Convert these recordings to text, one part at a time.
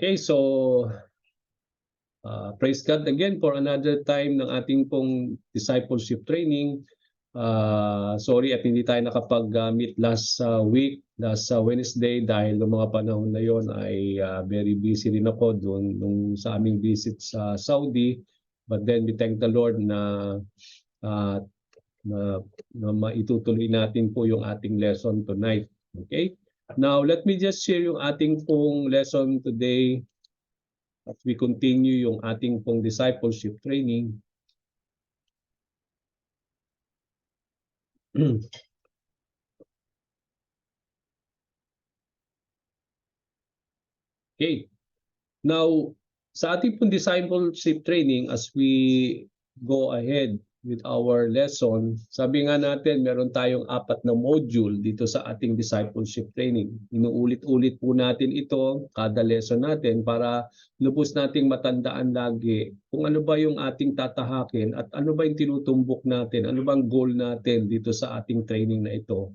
Okay, so praise God again for another time ng ating pong discipleship training. Sorry at hindi tayo nakapag-meet last week, last Wednesday, dahil noong mga panahon na yon ay very busy rin ako doon nung sa aming visit sa Saudi. But then we thank the Lord na maitutuloy natin po yung ating lesson tonight. Okay? Now, let me just share yung ating pong lesson today as we continue yung ating pong discipleship training. Okay. Now, sa ating pong discipleship training, as we go ahead with our lesson, sabi nga natin, meron tayong 4 na module dito sa ating discipleship training. Inuulit-ulit po natin ito, kada lesson natin, para lubos nating matandaan lagi kung ano ba yung ating tatahakin at ano ba yung tinutumbok natin, ano bang goal natin dito sa ating training na ito.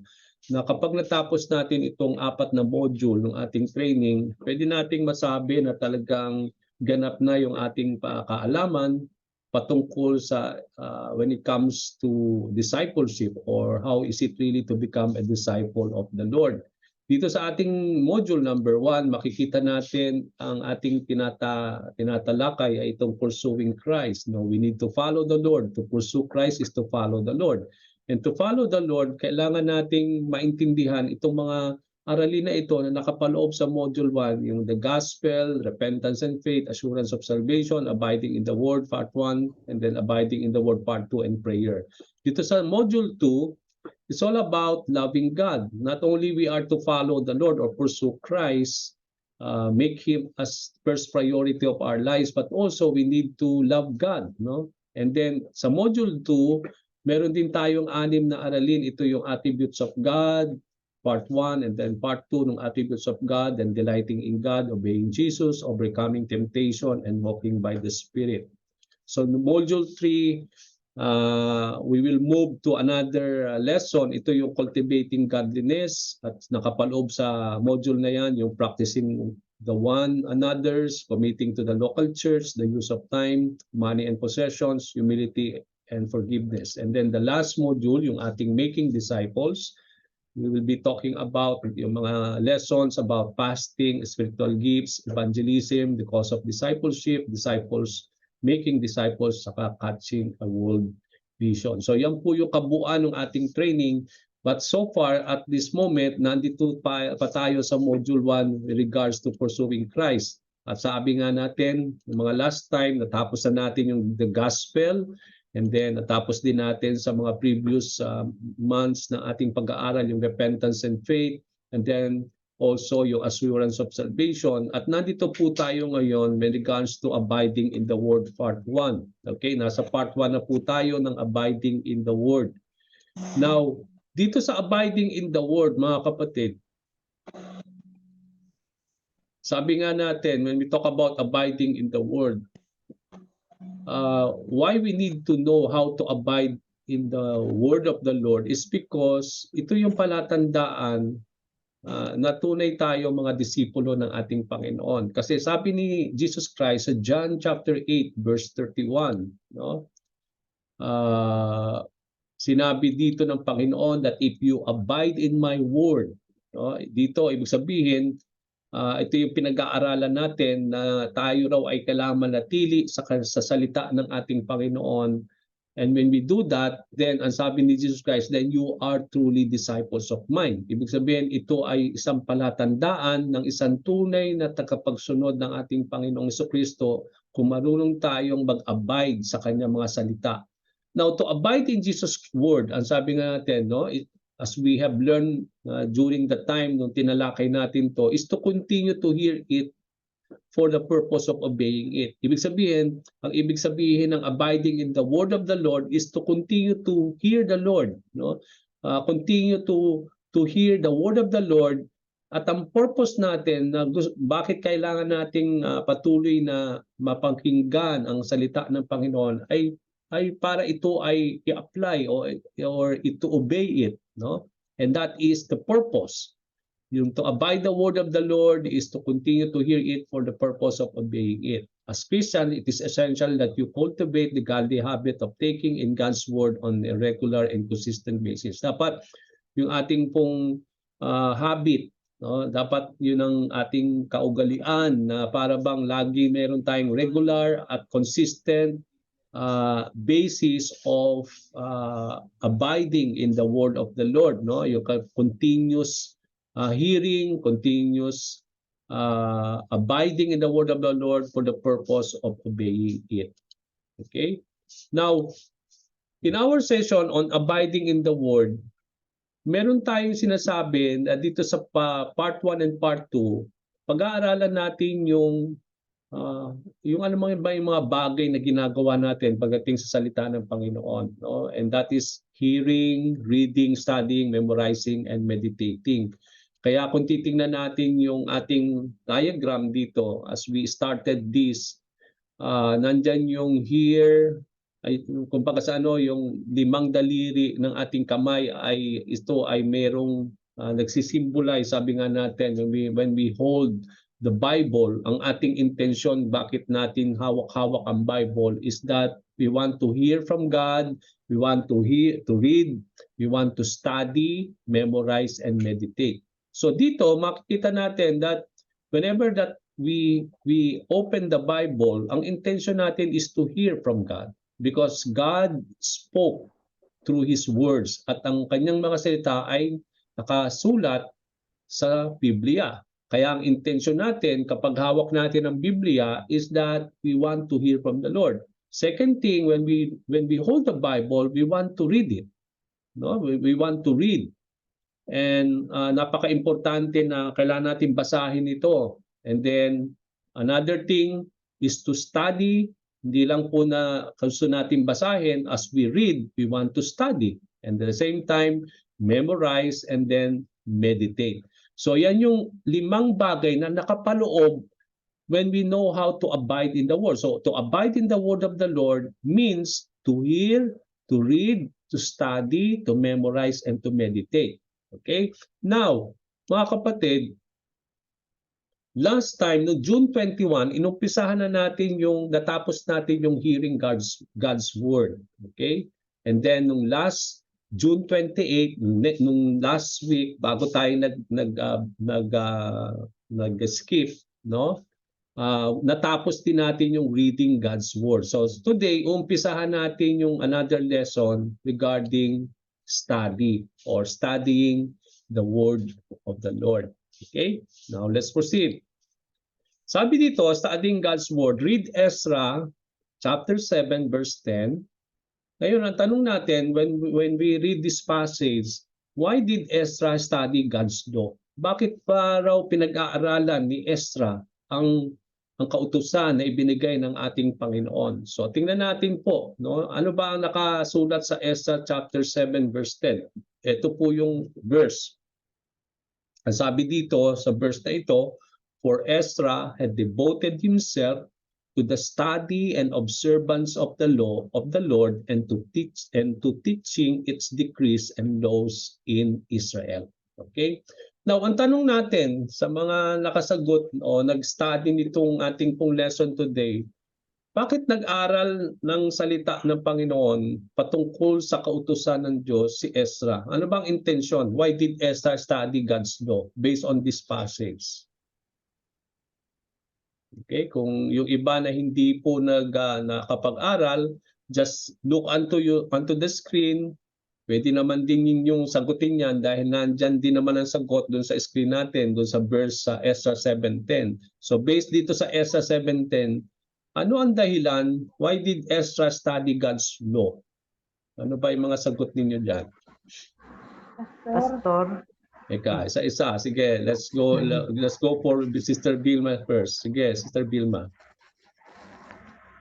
Na kapag natapos natin itong 4 na module ng ating training, pwede nating masabi na talagang ganap na yung ating kaalaman patungkol sa when it comes to discipleship, or how is it really to become a disciple of the Lord. Dito sa ating module number 1, makikita natin ang ating tinatalakay ay itong pursuing Christ. No, we need to follow the Lord. To pursue Christ is to follow the Lord. And to follow the Lord, kailangan nating maintindihan itong mga aralin na ito na nakapaloob sa Module 1, yung the Gospel, Repentance and Faith, Assurance of Salvation, Abiding in the Word, Part 1, and then Abiding in the Word, Part 2, and Prayer. Dito sa Module 2, it's all about loving God. Not only we are to follow the Lord or pursue Christ, make Him as first priority of our lives, but also we need to love God. No? And then sa Module 2, meron din tayong 6 na aralin. Ito yung attributes of God, Part 1, and then Part 2 ng attributes of God, and delighting in God, obeying Jesus, overcoming temptation, and walking by the Spirit. So in Module 3, we will move to another lesson. Ito yung cultivating godliness, at nakapaloob sa module na yan, yung practicing the one another's, committing to the local church, the use of time, money and possessions, humility and forgiveness. And then the last module, yung ating making disciples, we will be talking about yung mga lessons about fasting, spiritual gifts, evangelism, the cause of discipleship, disciples, making disciples, saka catching a world vision. So yan po yung kabuuan ng ating training. But so far, at this moment, nandito pa tayo sa Module 1 with regards to pursuing Christ. At sabi nga natin, yung mga last time, natapos na natin yung the Gospel, and then natapos din natin sa mga previous months na ating pag-aaral yung repentance and faith, and then also yung assurance of salvation. At nandito po tayo ngayon with regards to abiding in the Word, Part 1. Okay, nasa Part 1 na po tayo ng abiding in the Word. Now, dito sa abiding in the Word, mga kapatid, sabi nga natin, when we talk about abiding in the Word, why we need to know how to abide in the Word of the Lord is because ito yung palatandaan na tunay tayo mga disipulo ng ating Panginoon. Kasi sabi ni Jesus Christ sa John chapter 8 verse 31, no? Sinabi dito ng Panginoon that if you abide in my word, no? Dito ibig sabihin, ito yung pinag-aaralan natin na tayo raw ay kailangan manatili sa salita ng ating Panginoon. And when we do that, then ang sabi ni Jesus Christ, then you are truly disciples of mine. Ibig sabihin, ito ay isang palatandaan ng isang tunay na tagapagsunod ng ating Panginoong Jesucristo kung marunong tayong mag-abide sa kanyang mga salita. Now, to abide in Jesus' word, ang sabi nga natin, no, as we have learned during the time nung tinalakay natin to, is to continue to hear it for the purpose of obeying it. Ibig sabihin, ang ibig sabihin ng abiding in the word of the Lord is to continue to hear the Lord, no? Continue to hear the word of the Lord, at ang purpose natin na bakit kailangan nating patuloy na mapakinggan ang salita ng Panginoon ay para ito ay i-apply or ito obey it, no? And that is the purpose Yung to abide the word of the Lord is to continue to hear it for the purpose of obeying it. As Christian, it is essential that you cultivate the godly habit of taking in God's word on a regular and consistent basis. Dapat yung ating pong habit, no? Dapat yun ang ating kaugalian na para bang lagi meron tayong regular at consistent basis of abiding in the word of the Lord, no? Yung continuous hearing, continuous abiding in the word of the Lord for the purpose of obeying it. Okay? Now, in our session on abiding in the word, meron tayong sinasabi na dito sa part 1 and part 2, pag-aaralan natin yung ano yung mga bagay na ginagawa natin pagdating sa salita ng Panginoon, no? And that is hearing, reading, studying, memorizing, and meditating. Kaya kung titingnan natin yung ating diagram dito as we started this, nandyan yung hear, ay kumbaga sa yung 5 daliri ng ating kamay ay ito ay merong nagsisimbolize, sabi nga natin when we hold the Bible, ang ating intensyon bakit natin hawak-hawak ang Bible is that we want to hear from God, we want to read, we want to study, memorize, and meditate. So dito makikita natin that whenever that we open the Bible, ang intention natin is to hear from God because God spoke through His words at ang kanyang mga salita ay nakasulat sa Biblia. Kaya ang intention natin kapag hawak natin ang Biblia is that we want to hear from the Lord. Second thing, when we hold the Bible, we want to read it. No? We want to read. And napaka-importante na kailangan natin basahin ito. And then another thing is to study. Hindi lang po na gusto natin basahin, as we read, we want to study. And at the same time, memorize and then meditate. So yan yung 5 bagay na nakapaloob when we know how to abide in the Word. So to abide in the Word of the Lord means to hear, to read, to study, to memorize, and to meditate. Okay? Now, mga kapatid, last time, no June 21, inumpisahan na natin natapos natin yung hearing God's Word. Okay? And then, nung last June 28, nung last week, bago tayo nag-skip, no? Natapos din natin yung reading God's Word. So today, umpisahan natin yung another lesson regarding study or studying the Word of the Lord. Okay? Now let's proceed. Sabi dito, studying God's Word, read Ezra chapter 7 verse 10. Ngayon, ang tanong natin, when we read this passage, why did Ezra study God's law? Bakit pa raw pinag-aaralan ni Ezra ang kautusan na ibinigay ng ating Panginoon? So tingnan natin po, no? Ano ba ang nakasulat sa Ezra chapter 7 verse 10? Ito po yung verse. Ang sabi dito sa verse na ito, for Ezra had devoted himself to the study and observance of the law of the Lord and to teaching its decrees and laws in Israel. Okay? Now, ang tanong natin sa mga nakasagot o nag-study nitong ating pong lesson today, bakit nag-aral ng salita ng Panginoon patungkol sa kautusan ng Diyos si Ezra? Ano bang intensyon? Why did Ezra study God's law based on this passage? Okay, kung yung iba na hindi po nakapag-aral, just look onto the screen. Pwede naman din yung sagutin yan dahil nandyan din naman ang sagot doon sa screen natin, doon sa verse sa Ezra 7:10. So based dito sa Ezra 7:10, ano ang dahilan? Why did Ezra study God's law? Ano ba yung mga sagot ninyo dyan? Pastor. Eka, isa-isa. Sige, let's go for Sister Vilma first. Sige, Sister Vilma.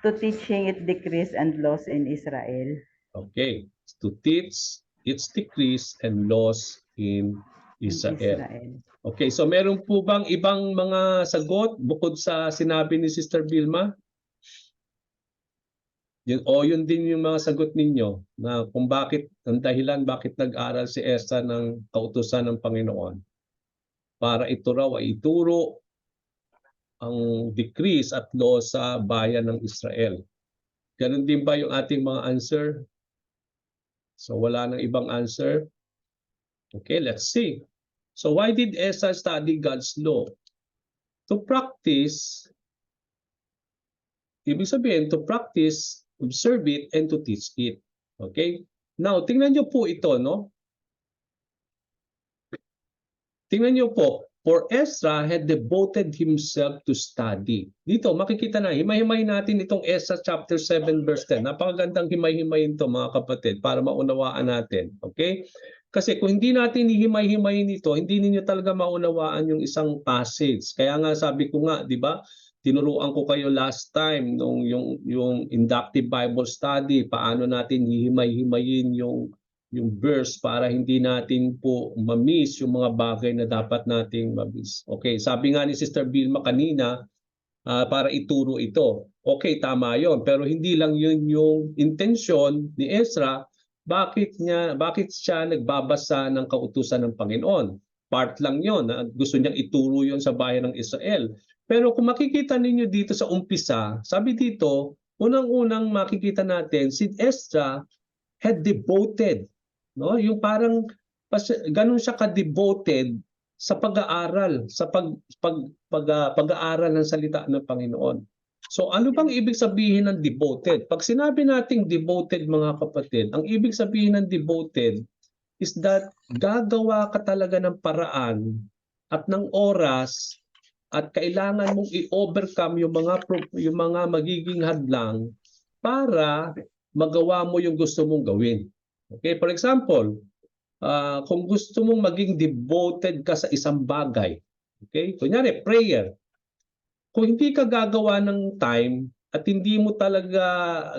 To teaching its decrees and laws in Israel. Okay, to teach its decrees and laws in Israel. Okay, so meron po bang ibang mga sagot bukod sa sinabi ni Sister Vilma? Yun din yung mga sagot ninyo na kung bakit, ang dahilan bakit nag-aral si Ezra ng kautusan ng Panginoon. para ito raw ay ituro ang decrees at law sa bayan ng Israel. Ganun din ba yung ating mga answer? So wala nang ibang answer. Okay, let's see. So why did Asa study God's law? To practice, ibig sabihin, to practice, observe it, and to teach it. Okay? Now, tingnan nyo po ito, no? Tingnan nyo po, for Ezra had devoted himself to study. Dito, makikita na, himay-himay natin itong Ezra chapter 7 verse 10. Napakagandang himay-himayin ito mga kapatid para maunawaan natin. Okay? Kasi kung hindi natin hihimay-himayin ito, hindi ninyo talaga maunawaan yung isang passage. Kaya nga sabi ko nga, di ba? Tinuruan ko kayo last time nung yung inductive Bible study, paano natin hihimay-himayin yung verse para hindi natin po ma-miss yung mga bagay na dapat nating ma-miss. Okay, sabi nga ni Sister Vilma kanina, para ituro ito. Okay, tama 'yon, pero hindi lang 'yun yung intensyon ni Ezra. Bakit siya nagbabasa ng kautusan ng Panginoon? Part lang 'yon, gusto niyang ituro 'yon sa bayan ng Israel. Pero kung makikita ninyo dito sa umpisa, sabi dito, unang-unang makikita natin si Ezra had devoted, no? Yung parang ganun siya ka-devoted sa pag-aaral, sa pag-aaral ng salita ng Panginoon. So ano bang ibig sabihin ng devoted? Pag sinabi nating devoted mga kapatid, ang ibig sabihin ng devoted is that gagawa ka talaga ng paraan at ng oras at kailangan mong i-overcome yung mga magiging hadlang para magawa mo yung gusto mong gawin. Okay, for example, kung gusto mong maging devoted ka sa isang bagay, okay, kunyari prayer, kung hindi ka gagawa ng time at hindi mo talaga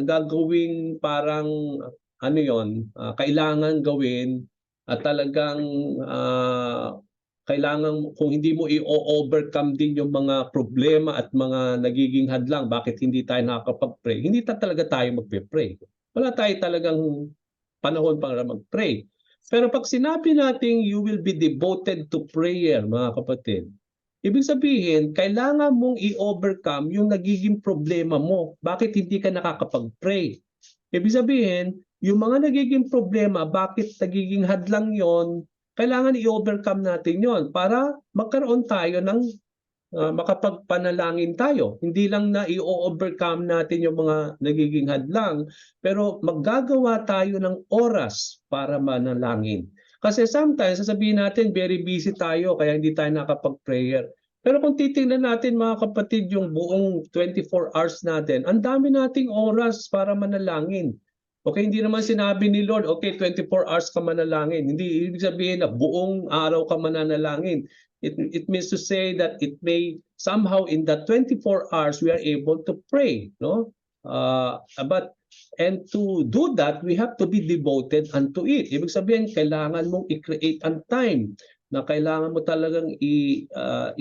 gagawing parang ano yon, kailangan gawin at talagang kailangan, kung hindi mo i-overcome din yung mga problema at mga nagiging hadlang, bakit hindi tayo nakakapag-pray? Hindi talaga tayo magpe-pray. Wala tayo talagang panahon para mag-pray. Pero pag sinabi nating you will be devoted to prayer, mga kapatid, ibig sabihin, kailangan mong i-overcome yung nagiging problema mo. Bakit hindi ka nakakapag-pray? Ibig sabihin, yung mga nagiging problema, bakit nagiging hadlang yon, kailangan i-overcome natin yon para magkaroon tayo ng makapagpanalangin tayo. Hindi lang na i-overcome natin yung mga nagiging hadlang, pero maggagawa tayo ng oras para manalangin. Kasi sometimes, sasabihin natin, very busy tayo, kaya hindi tayo nakapag-prayer. Pero kung titingnan natin mga kapatid, yung buong 24 hours natin, ang dami nating oras para manalangin. Okay, hindi naman sinabi ni Lord, okay, 24 hours ka manalangin. Hindi ibig sabihin na buong araw ka mananalangin. It means to say that it may somehow in that 24 hours we are able to pray, no? And to do that, we have to be devoted unto it. Ibig sabihin, kailangan mong i-create ang time na kailangan mo talagang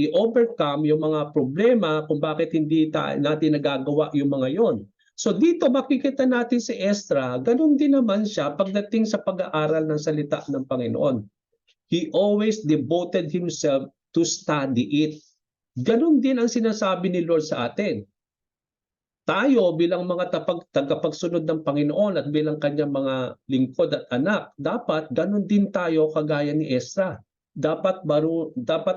i-overcome yung mga problema kung bakit hindi natin nagagawa yung mga yon. So dito makikita natin si Ezra, ganun din naman siya pagdating sa pag-aaral ng salita ng Panginoon. He always devoted himself to study it. Ganun din ang sinasabi ni Lord sa atin. Tayo bilang mga tagapagsunod ng Panginoon at bilang kanyang mga lingkod at anak, dapat ganun din tayo kagaya ni Ezra. Dapat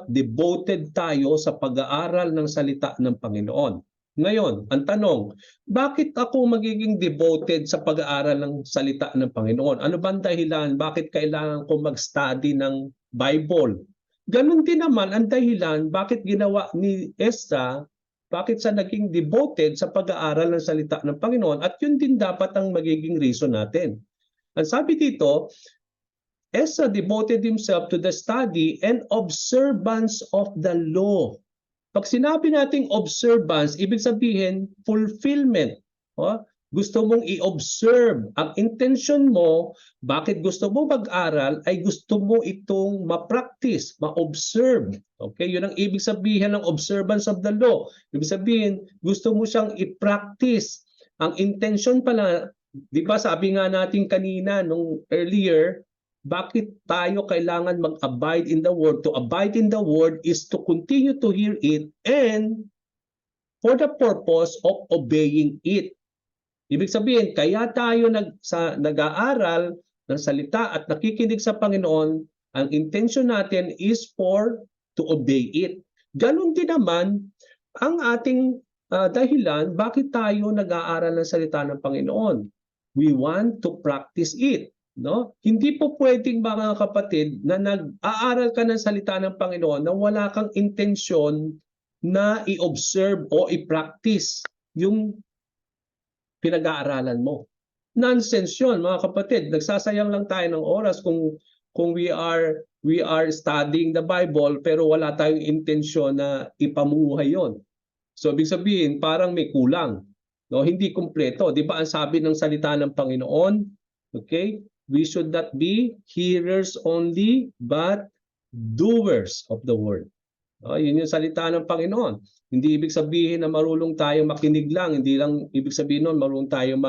devoted tayo sa pag-aaral ng salita ng Panginoon. Ngayon, ang tanong, bakit ako magiging devoted sa pag-aaral ng salita ng Panginoon? Ano bang dahilan? Bakit kailangan ko mag-study ng Bible? Ganon din naman ang dahilan bakit ginawa ni Ezra, bakit siya naging devoted sa pag-aaral ng salita ng Panginoon, at yun din dapat ang magiging reason natin. Ang sabi dito, Ezra devoted himself to the study and observance of the law. Pag sinabi nating observance, ibig sabihin fulfillment. Gusto mong i-observe. Ang intention mo, bakit gusto mo mag-aral, ay gusto mo itong ma-practice, ma-observe. Okay, yun ang ibig sabihin ng observance of the law. Ibig sabihin, gusto mo siyang i-practice. Ang intention pala, di ba sabi nga natin kanina nung earlier, Bakit tayo kailangan mag-abide in the Word? To abide in the Word is to continue to hear it and for the purpose of obeying it. Ibig sabihin, kaya tayo nag-aaral ng salita at nakikinig sa Panginoon, ang intention natin is to obey it. Ganon din naman ang ating dahilan bakit tayo nag-aaral ng salita ng Panginoon. We want to practice it. No? Hindi po pwedeng mga kapatid na nag-aaral ka ng salita ng Panginoon na wala kang intensyon na i-observe o i-practice yung pinag-aaralan mo. Nonsense yun, mga kapatid. Nagsasayang lang tayo ng oras kung we are studying the Bible pero wala tayong intensyon na ipamuhay yon. So ibig sabihin, parang may kulang. No, hindi kumpleto. 'Di ba ang sabi ng salita ng Panginoon? Okay? We should not be hearers only but doers of the word. Yun yung salita ng Panginoon. Hindi ibig sabihin na marunong tayo makinig lang, hindi lang ibig sabihin noon marunong tayo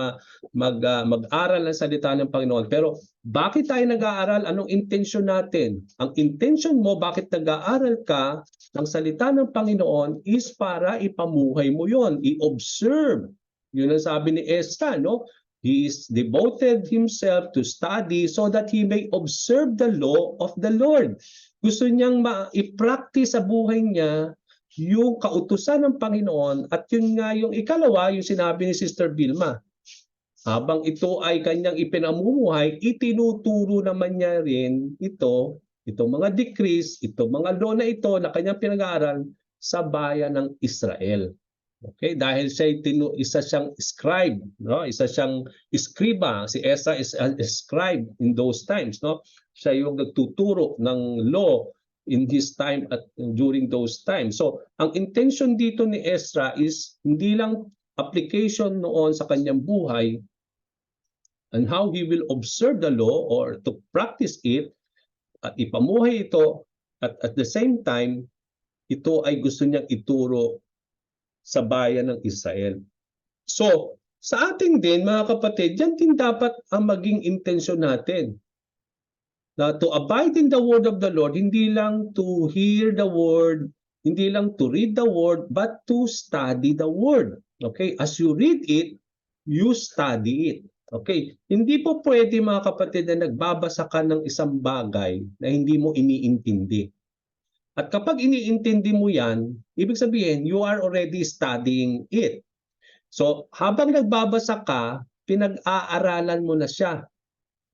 mag-aral ng salita ng Panginoon. Pero bakit tayo nag-aaral? Anong intensyon natin? Ang intensyon mo, bakit nag-aaral ka ng salita ng Panginoon is para ipamuhay mo yon, i-observe. Yun ang sabi ni Ezra, no? He is devoted himself to study so that he may observe the law of the Lord. Gusto niyang i-practice sa buhay niya yung kautusan ng Panginoon at yun nga yung ikalawa, yung sinabi ni Sister Vilma. Habang ito ay kanyang ipinamumuhay, itinuturo naman niya rin itong mga decrees, itong mga law na ito na kanyang pinag-aaral sa bayan ng Israel. Okay, dahil isa siyang scribe, no? Isa siyang escriba. Si Ezra is a scribe in those times, no? Siya yung nagtuturo ng law in his time at during those times. So, ang intention dito ni Ezra is hindi lang application noon sa kanyang buhay and how he will observe the law or to practice it at ipamuhay ito at the same time ito ay gusto niyang ituro sa bayan ng Israel. So, sa ating din mga kapatid, yan din dapat ang maging intensyon natin. Na to abide in the word of the Lord, hindi lang to hear the word, hindi lang to read the word, but to study the word. Okay? As you read it, you study it. Okay? Hindi po pwede mga kapatid na nagbabasa ka ng isang bagay na hindi mo iniintindi. At kapag iniintindi mo yan, ibig sabihin, you are already studying it. So, habang nagbabasa ka, pinag-aaralan mo na siya.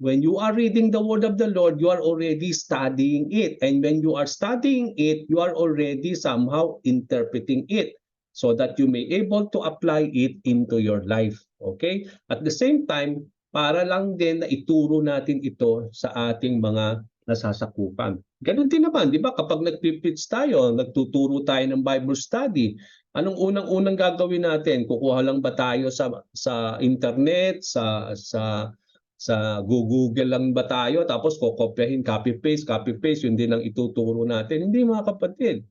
When you are reading the word of the Lord, you are already studying it. And when you are studying it, you are already somehow interpreting it so that you may able to apply it into your life. Okay? At the same time, para lang din na ituro natin ito sa ating mga nasasakupan. Ganun din naman, di ba? Kapag nag-preach tayo, nagtuturo tayo ng Bible study, anong unang-unang gagawin natin? Kukuha lang ba tayo sa internet, sa Google lang ba tayo? Tapos kokopyahin, copy-paste, yun din ang ituturo natin. Hindi mga kapatid.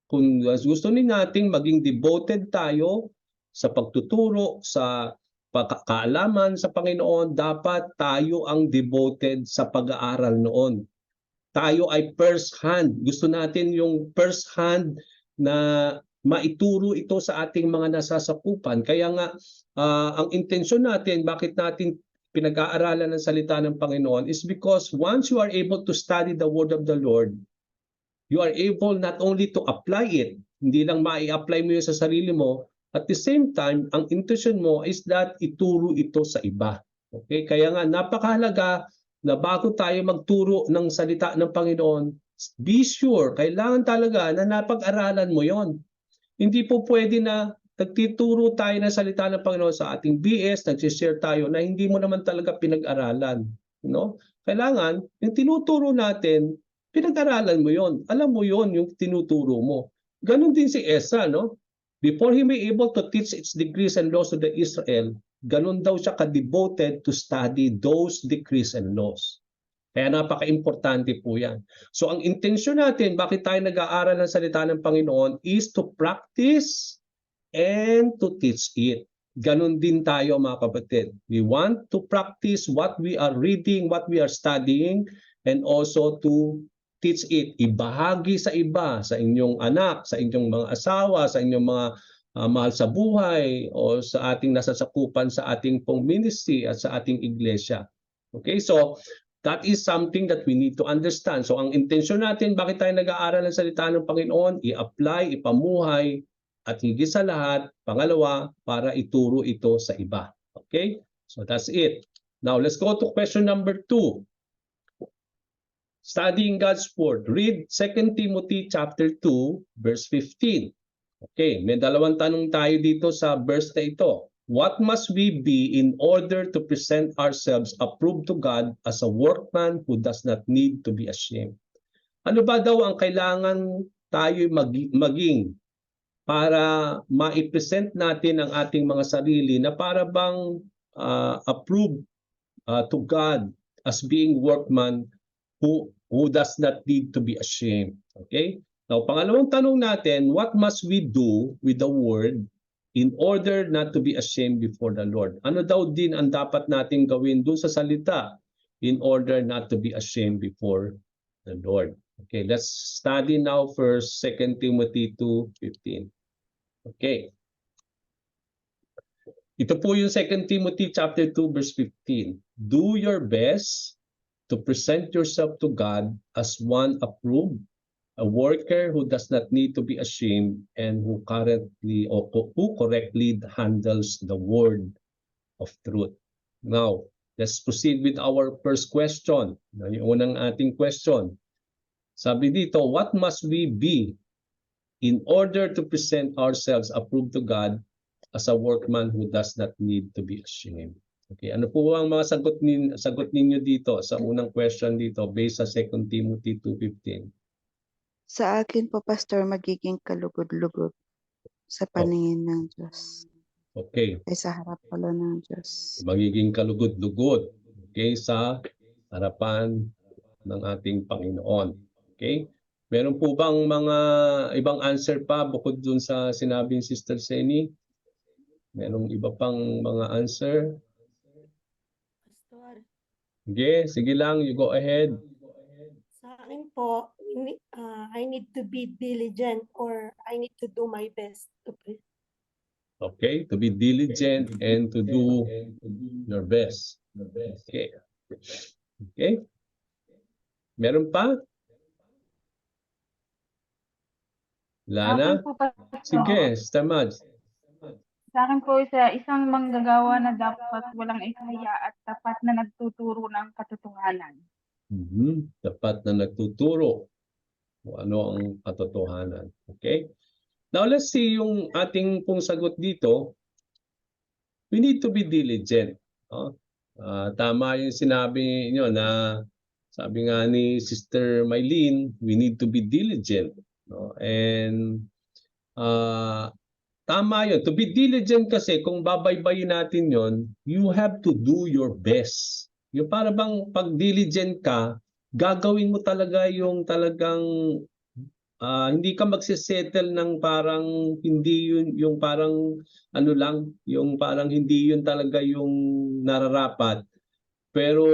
Kung gusto nating maging devoted tayo sa pagtuturo, sa kaalaman sa Panginoon, dapat tayo ang devoted sa pag-aaral noon. Tayo ay first hand. Gusto natin yung first hand na maituro ito sa ating mga nasasakupan. Kaya nga, ang intensyon natin, bakit natin pinag-aaralan ng salita ng Panginoon is because once you are able to study the word of the Lord, you are able not only to apply it, hindi lang mai-apply mo yun sa sarili mo, at the same time, ang intention mo is that ituro ito sa iba. Okay? Kaya nga, napakahalaga na bago tayo magturo ng salita ng Panginoon, be sure, kailangan talaga na napag-aralan mo yon. Hindi po pwede na nagtituro tayo ng salita ng Panginoon sa ating BS, nag-share tayo na hindi mo naman talaga pinag-aralan. No? Kailangan, yung tinuturo natin, pinag-aralan mo yon. Alam mo yon yung tinuturo mo. Ganon din si Ezra, no? Before he may able to teach its decrees and laws to the Israel, ganon daw siya ka-devoted to study those decrees and laws. Kaya napaka-importante po yan. So ang intensyon natin, bakit tayo nag-aaral ng salita ng Panginoon is to practice and to teach it. Ganon din tayo mga kapatid. We want to practice what we are reading, what we are studying, and also to teach it, ibahagi sa iba, sa inyong anak, sa inyong mga asawa, sa inyong mga mahal sa buhay o sa ating nasasakupan sa ating pong ministry at sa ating iglesia. Okay, so that is something that we need to understand. So ang intensyon natin, bakit tayo nag-aaral ng salita ng Panginoon? I-apply, ipamuhay, at higit sa lahat, pangalawa, para ituro ito sa iba. Okay? So that's it. Now, let's go to question number 2. Studying God's Word. Read 2 Timothy chapter 2, verse 15. Okay, may dalawang tanong tayo dito sa verse na ito. What must we be in order to present ourselves approved to God as a workman who does not need to be ashamed? Ano ba daw ang kailangan tayo maging para ma-present natin ang ating mga sarili na para bang approved to God as being workman who does not need to be ashamed? Okay? Now, pangalawang tanong natin, what must we do with the word in order not to be ashamed before the Lord? Ano daw din ang dapat nating gawin dun sa salita in order not to be ashamed before the Lord? Okay, let's study now first 2 Timothy 2:15. Okay. Ito po yung 2 Timothy chapter 2 verse 15. Do your best to present yourself to God as one approved, a worker who does not need to be ashamed and who correctly handles the word of truth. Now, let's proceed with our first question. Yung unang ating question. Sabi dito, what must we be in order to present ourselves approved to God as a workman who does not need to be ashamed? Okay, ano po ang mga sagot ninyo dito sa unang question dito based sa 2 Timothy 2:15? Sa akin po, Pastor, magiging kalugod-lugod sa paningin ng Diyos. Okay, Ay sa harap pala ng Diyos. magiging kalugod-lugod, okay, sa harapan ng ating Panginoon. Okay? Meron po bang mga ibang answer pa bukod dun sa sinabing Sister Seni? Merong iba pang mga answer? Pastor, Sige lang, you go ahead. sa akin po, I need to be diligent or I need to do my best to pray. Okay, to be diligent and to do your best. Okay. Okay? Meron pa? Lana? Sa akin po, Pastor, Sige, Sister Mads. sa akin po isang manggagawa na dapat walang ihahiya at tapat na nagtuturo ng katotohanan. Dapat na nagtuturo kung ano ang katotohanan. Okay? Now let's see yung ating pong sagot dito. We need to be diligent. Tama yung sinabi niyo na sabi nga ni Sister Mylene, we need to be diligent. No? And tama yun. To be diligent kasi kung babaybayin natin yon, you have to do your best. Yung para bang pag diligent ka, gagawin mo talaga yung talagang hindi ka magsisettle ng parang hindi yun yung parang ano lang, yung parang hindi yun talaga yung nararapat. Pero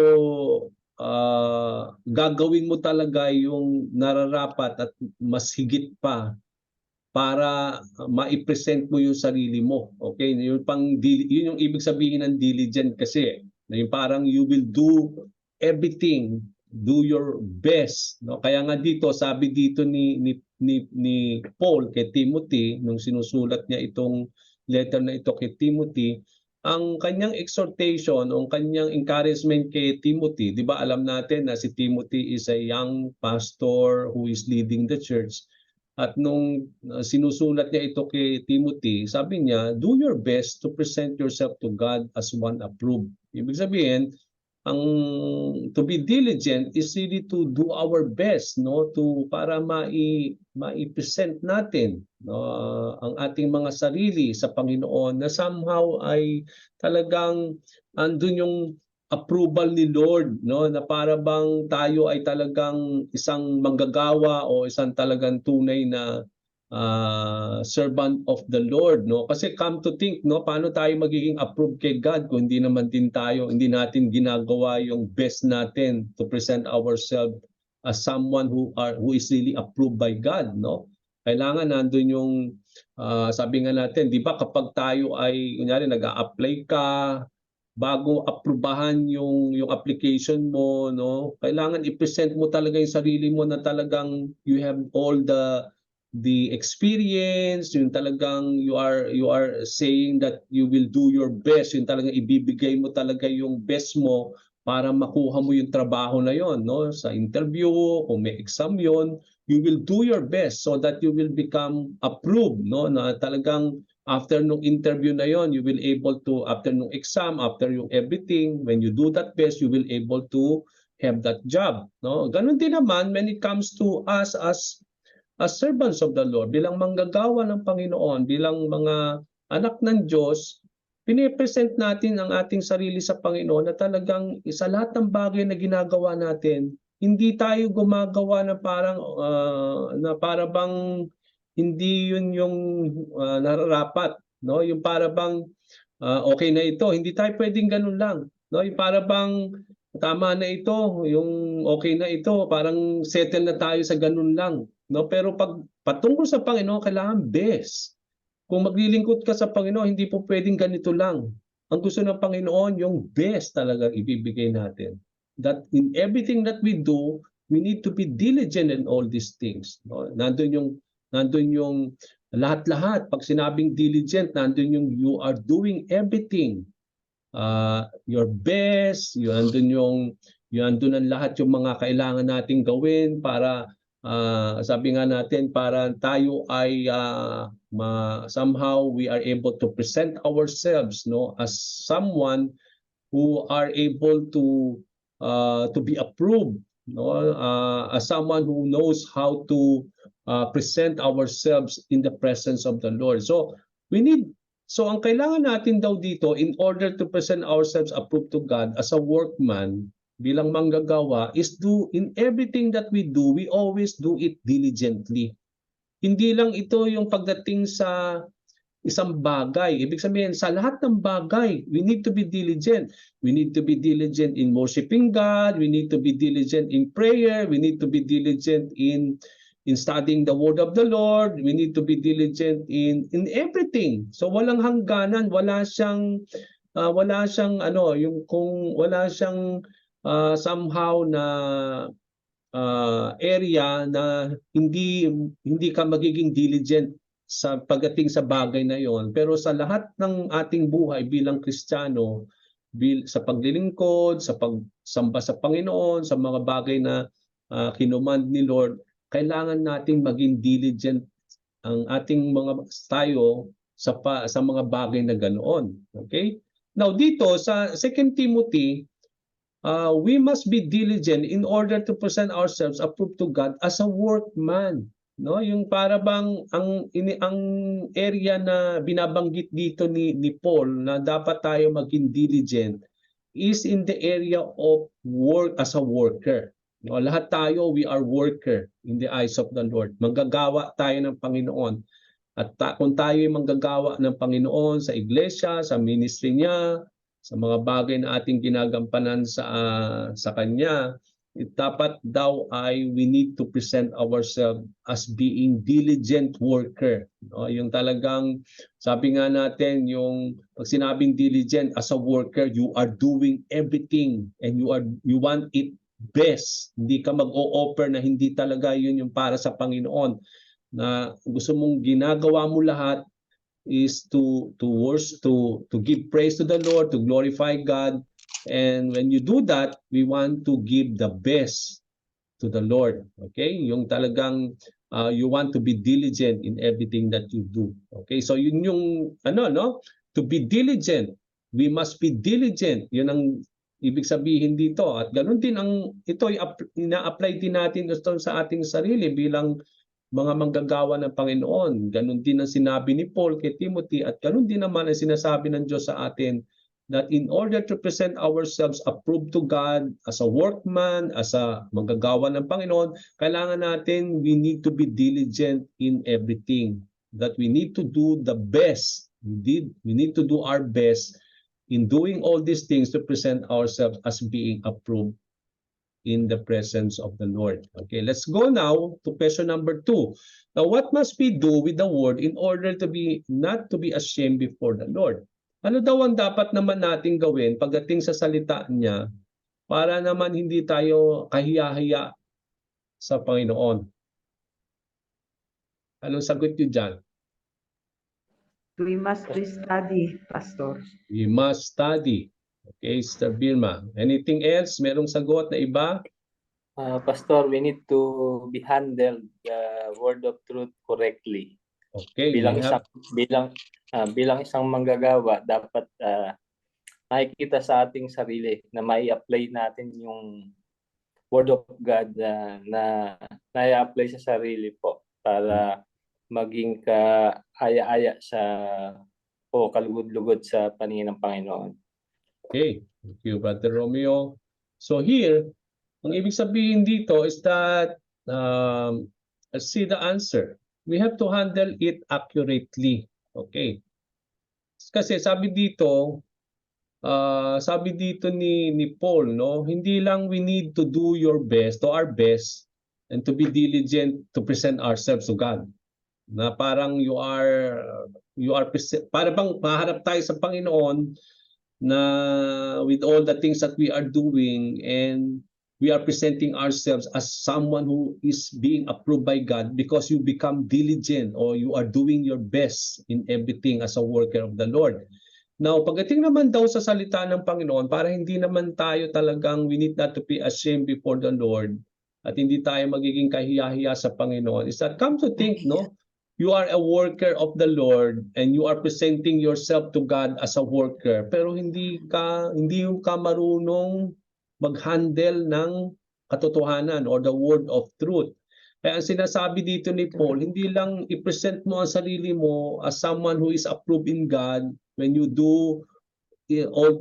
gagawin mo talaga yung nararapat at mas higit pa para ma-present mo yung sarili mo. Okay? Yun yung ibig sabihin ng diligent kasi. Na yung parang you will do everything, do your best. No? Kaya nga dito, sabi dito ni Paul kay Timothy, nung sinusulat niya itong letter na ito kay Timothy, ang kanyang exhortation, ang kanyang encouragement kay Timothy, di ba alam natin na si Timothy is a young pastor who is leading the church. At nung sinusulat niya ito kay Timothy, sabi niya, do your best to present yourself to God as one approved. Ibig sabihin, to be diligent is really to do our best, no, to para mai-present natin, no, ang ating mga sarili sa Panginoon na somehow ay talagang andun yung approval ni Lord, no, na para bang tayo ay talagang isang manggagawa o isang talagang tunay na servant of the Lord, no? Kasi come to think, no, paano tayo magiging approved kay God kung hindi natin ginagawa yung best natin to present ourselves as someone who is really approved by God, no? Kailangan nandun yung sabi nga natin, 'di ba, kapag tayo ay kunyari nag-a-apply ka, bago aprubahan yung application mo, no, kailangan i-present mo talaga yung sarili mo na talagang you have all the experience, yung talagang you are saying that you will do your best, yung talagang ibibigay mo talaga yung best mo para makuha mo yung trabaho na yon, no, sa interview, kung may exam yon, you will do your best so that you will become approved, no, na talagang after nung interview na yon, you will able to, after nung exam, after yung everything, when you do that best, you will able to have that job, no. Ganun din naman when it comes to us as servants of the Lord, bilang manggagawa ng Panginoon, bilang mga anak ng Diyos, pinipresent natin ang ating sarili sa Panginoon na talagang sa lahat ng bagay na ginagawa natin, hindi tayo gumagawa na para bang hindi yun yung nararapat, no? Yung para bang okay na ito, hindi tayo pwedeng ganun lang, no? Yung para bang tama na ito, yung okay na ito, parang settle na tayo sa ganun lang, no? Pero pag patungkol sa Panginoon, kailangan best. Kung maglilingkod ka sa Panginoon, hindi po pwedeng ganito lang. Ang gusto ng Panginoon, yung best talaga ibibigay natin. That in everything that we do, we need to be diligent in all these things, no? Nandun yung lahat-lahat. Pag sinabing diligent, nandun yung you are doing everything. Your best, yun andun ang lahat yung mga kailangan nating gawin para sabi nga natin, para tayo ay somehow we are able to present ourselves, no, as someone who are able to be approved, no, as someone who knows how to present ourselves in the presence of the Lord. So ang kailangan natin daw dito in order to present ourselves approved to God as a workman, bilang manggagawa, is in everything that we do, we always do it diligently. Hindi lang ito yung pagdating sa isang bagay. Ibig sabihin, sa lahat ng bagay, we need to be diligent. We need to be diligent in worshiping God. We need to be diligent in prayer. We need to be diligent in studying the word of the Lord. We need to be diligent in everything. So walang hangganan, wala siyang somehow na area na hindi ka magiging diligent sa pagdating sa bagay na yon. Pero sa lahat ng ating buhay bilang Kristiyano, sa paglilingkod, sa pagsamba sa Panginoon, sa mga bagay na kinumand ni Lord, kailangan nating maging diligent ang ating mga tayo sa mga bagay na ganoon. Okay? Now dito sa 2 Timothy, we must be diligent in order to present ourselves approved to God as a workman, no? Yung para bang ang area na binabanggit dito ni Paul na dapat tayo maging diligent is in the area of work as a worker. No, lahat tayo, we are worker in the eyes of the Lord. Manggagawa tayo ng Panginoon. At kung tayo ay manggagawa ng Panginoon sa iglesia, sa ministry niya, sa mga bagay na ating ginagampanan sa Kanya, dapat daw ay we need to present ourselves as being diligent worker. No? Yung talagang, sabi nga natin, yung pag sinabing diligent as a worker, you are doing everything and you want it best. Hindi ka mag-o-offer na hindi talaga yun yung para sa Panginoon. Na gusto mong ginagawa mo lahat is to worship, to give praise to the Lord, to glorify God. And when you do that, we want to give the best to the Lord. Okay? Yung talagang you want to be diligent in everything that you do. Okay? So yun yung to be diligent. We must be diligent. Yun ang ibig sabihin dito. At ganoon din ito ay ina-apply din natin sa ating sarili bilang mga manggagawa ng Panginoon. Ganon din ang sinabi ni Paul kay Timothy at ganon din naman ang sinasabi ng Diyos sa atin that in order to present ourselves approved to God as a workman, as a manggagawa ng Panginoon, kailangan natin, we need to be diligent in everything. that we need to do the best. Indeed, we need to do our best in doing all these things to present ourselves as being approved in the presence of the Lord. Okay, let's go now to question number 2. Now, what must we do with the word in order to be not to be ashamed before the Lord? Ano daw ang dapat naman nating gawin pagdating sa salita niya para naman hindi tayo kahiya-hiya sa Panginoon? Anong sagot niyo dyan? We must study, Pastor. We must study. Okay, Sister Vilma. Anything else? Merong sagot na iba? Pastor, we need to be handled the word of truth correctly. Okay, Bilang we have bilang isang manggagawa, dapat makikita sa ating sarili na mai-apply natin yung word of God na nai-apply sa sarili po para maging kaaya-aya o kalugod-lugod sa paningin ng Panginoon. Okay, thank you, Brother Romeo. So here, ang ibig sabihin dito is that, let's see the answer. We have to handle it accurately. Okay. Kasi sabi dito ni Paul, no, hindi lang we need to do our best, and to be diligent to present ourselves to God. Na parang para bang maharap tayo sa Panginoon na with all the things that we are doing, and we are presenting ourselves as someone who is being approved by God because you become diligent or you are doing your best in everything as a worker of the Lord. Now, pagdating naman daw sa salita ng Panginoon, para hindi naman tayo talagang we need not to be ashamed before the Lord at hindi tayo magiging kahiya-hiya sa Panginoon, is that come to think, no? You are a worker of the Lord and you are presenting yourself to God as a worker, pero hindi ka marunong mag-handle ng katotohanan or the word of truth. Kaya ang sinasabi dito ni Paul, hindi lang i-present mo ang sarili mo as someone who is approved in God when you do all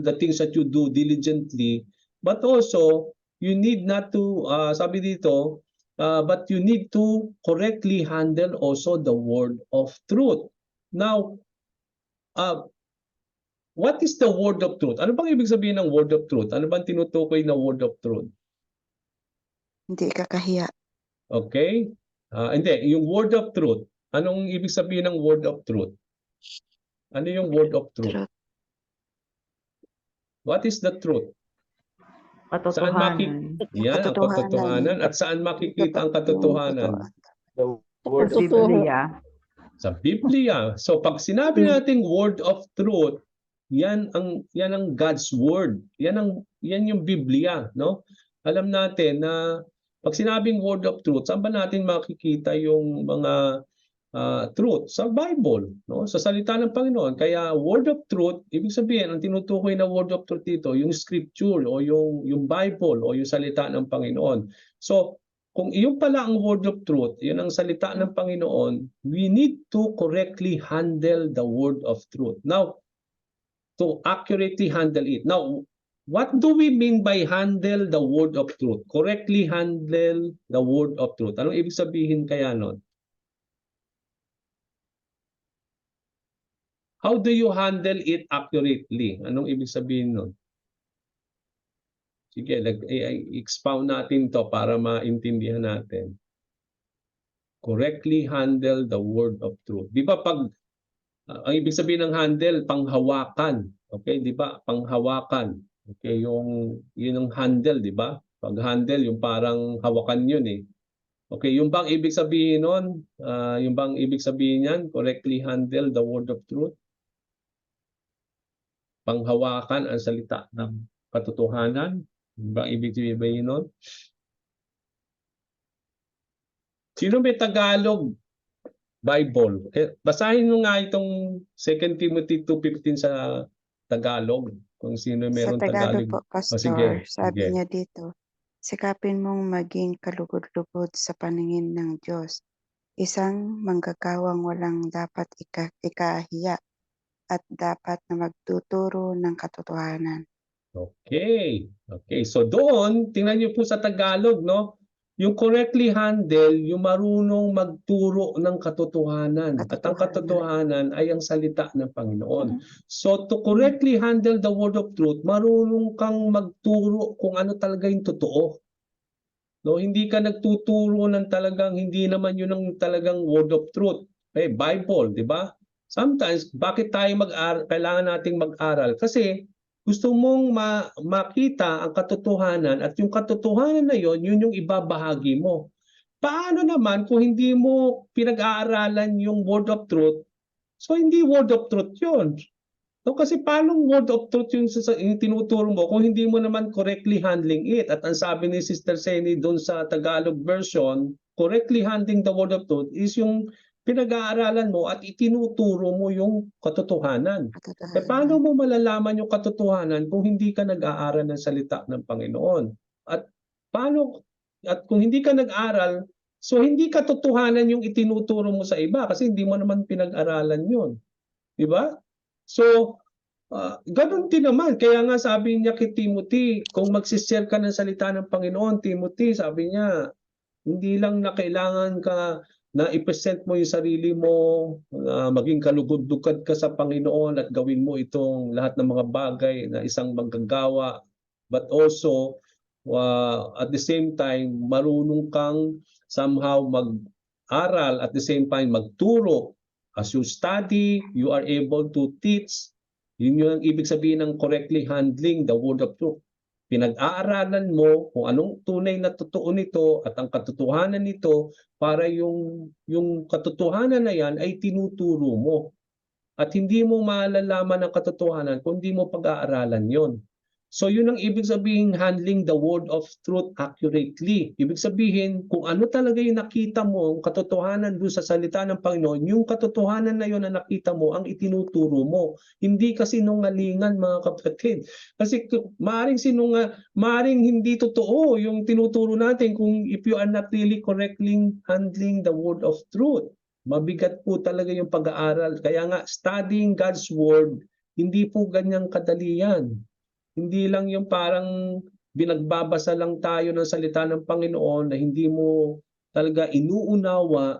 the things that you do diligently, but also you need not to, sabi dito, but you need to correctly handle also the word of truth. Now, what is the word of truth? Ano bang ibig sabihin ng word of truth? Ano bang tinutukoy na word of truth? Hindi kakahiya. Okay? Hindi, yung word of truth. Anong ibig sabihin ng word of truth? Ano yung word of truth? Truth. What is the truth? Saan Katotohanan. Yan, ang katotohanan. At saan makikita ang katotohanan? The word Sa of truth. Biblia. Sa Biblia. So pag sinabi nating word of truth, yan ang God's word. Yan yung Biblia, no? Alam natin na pag sinabing word of truth, saan ba natin makikita yung mga truth sa Bible, no? Sa salita ng Panginoon. Kaya word of truth, ibig sabihin ang tinutukoy na word of truth dito, yung scripture o yung Bible o yung salita ng Panginoon. So, kung iyon pala ang word of truth, yun ang salita ng Panginoon, we need to correctly handle the word of truth. Now, to accurately handle it. Now, what do we mean by handle the word of truth? Correctly handle the word of truth. Anong ibig sabihin kaya nun? How do you handle it accurately? Anong ibig sabihin nun? Sige, expound natin to para maintindihan natin. Correctly handle the word of truth. Di ba pag ang ibig sabihin ng handle, panghawakan. Okay, di ba? Panghawakan. Okay, yun ang handle, di ba? Pag handle, yung parang hawakan yun eh. Okay, yung bang ibig sabihin nun? Yung bang ibig sabihin yan? Correctly handle the word of truth? Panghawakan ang salita ng katotohanan? Yung bang ibig sabihin nun? Sino may Tagalog Bible? Basahin mo nga itong 2 Timothy 2:15 sa Tagalog. Kung sino Sa meron Tagalog Tagalog. po, Pastor, Sige, sabi sige. niya dito, sikapin mong maging kalugod-lugod sa paningin ng Diyos, isang manggagawang walang dapat ikahiya at dapat na magtuturo ng katotohanan. Okay. Okay. So doon, tingnan niyo po sa Tagalog, no? Yung correctly handle, yung marunong magturo ng katotohanan. At ang katotohanan ay ang salita ng Panginoon. So to correctly handle the word of truth, marunong kang magturo kung ano talaga yung totoo. No, hindi ka nagtuturo ng talagang hindi naman yun ang talagang word of truth. Bible, di ba? Sometimes, bakit tayo kailangan nating mag-aral? Kasi gusto mong makita ang katotohanan at yung katotohanan na yun yung ibabahagi mo. Paano naman kung hindi mo pinag-aaralan yung word of truth? So hindi word of truth yun. So kasi paano word of truth yung tinuturo mo kung hindi mo naman correctly handling it? At ang sabi ni Sister Seni doon sa Tagalog version, correctly handling the word of truth is yung pinag-aaralan mo at itinuturo mo yung katotohanan. Paano mo malalaman yung katotohanan kung hindi ka nag-aaral ng salita ng Panginoon? At kung hindi ka nag-aral, so hindi katotohanan yung itinuturo mo sa iba kasi hindi mo naman pinag-aralan yun. Di ba? So, ganun din naman. Kaya nga sabi niya kay Timothy, kung magsishare ka ng salita ng Panginoon, Timothy, sabi niya, hindi lang na kailangan ka na i-present mo yung sarili mo, maging kalugod-lugad ka sa Panginoon at gawin mo itong lahat ng mga bagay na isang manggagawa, but also at the same time marunong kang somehow mag-aral, at the same time magturo. As you study, you are able to teach. Yun yung ibig sabihin ng correctly handling the word of truth. Pinag-aaralan mo kung anong tunay na totoo nito at ang katotohanan nito para yung katotohanan na yan ay tinuturo mo. At hindi mo malalaman ang katotohanan kung hindi mo pag-aaralan yon. So yun ang ibig sabihin handling the word of truth accurately. Ibig sabihin kung ano talaga yung nakita mo, ang katotohanan doon sa salita ng Panginoon, yung katotohanan na yun na nakita mo ang itinuturo mo. Hindi kasi sinungalingan mga kapatid. Kasi maaaring hindi totoo yung tinuturo natin kung if you are not really correctly handling the word of truth. Mabigat po talaga yung pag-aaral. Kaya nga studying God's word, hindi po ganyang kadali yan. Hindi lang yung parang binagbabasa lang tayo ng salita ng Panginoon na hindi mo talaga inuunawa,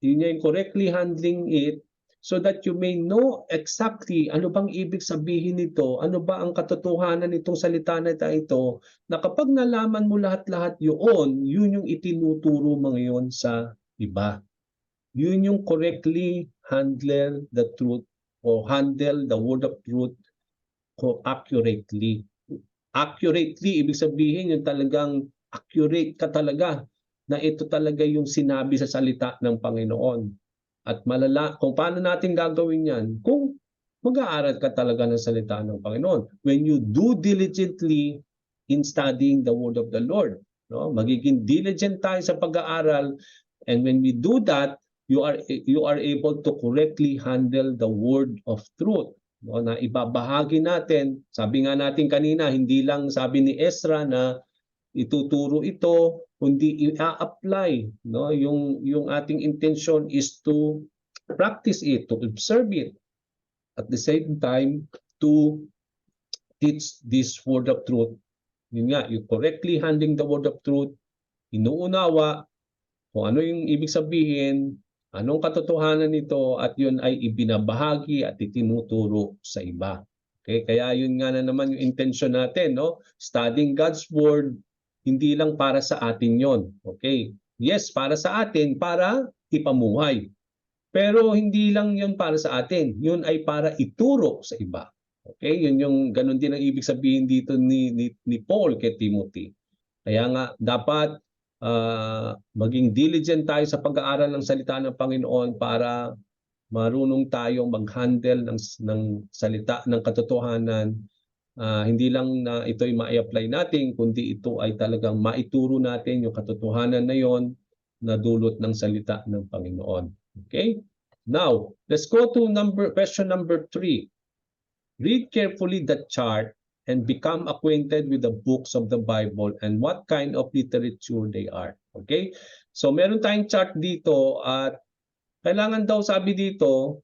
yun yung correctly handling it so that you may know exactly ano bang ibig sabihin nito, ano ba ang katotohanan nitong salita na ito, na kapag nalaman mo lahat-lahat yun yung itinuturo mo ngayon sa iba. Yun yung correctly handle the truth or handle the word of truth accurately. Accurately, ibig sabihin yung talagang accurate ka talaga na ito talaga yung sinabi sa salita ng Panginoon. At kung paano natin gagawin yan, kung mag-aaral ka talaga ng salita ng Panginoon. When you do diligently in studying the word of the Lord, no? Magiging diligent tayo sa pag-aaral, and when we do that, you are able to correctly handle the word of truth. No, na ibabahagi natin. Sabi nga natin kanina, hindi lang sabi ni Ezra na ituturo ito, kundi i-apply. No? Yung ating intention is to practice it, to observe it. At the same time, to teach this word of truth. Yun nga, you correctly handling the word of truth, inuunawa kung ano yung ibig sabihin, anong katotohanan nito, at yun ay ibinabahagi at itinuturo sa iba. Okay? Kaya yun nga na naman yung intention natin, no? Studying God's word, hindi lang para sa atin yon. Okay? Yes, para sa atin, para ipamuhay. Pero hindi lang yun para sa atin. Yun ay para ituro sa iba. Okay? Yun yung ganun din ang ibig sabihin dito ni Paul kay Timothy. Kaya nga dapat maging diligent tayo sa pag-aaral ng salita ng Panginoon para marunong tayong mag-handle ng salita ng katotohanan. Hindi lang na ito ay ma-apply natin, kundi ito ay talagang maituro natin yung katotohanan na yon na dulot ng salita ng Panginoon. Okay? Now, let's go to question number 3. Read carefully the chart and become acquainted with the books of the Bible and what kind of literature they are. Okay? So meron tayong chart dito at kailangan daw sabi dito,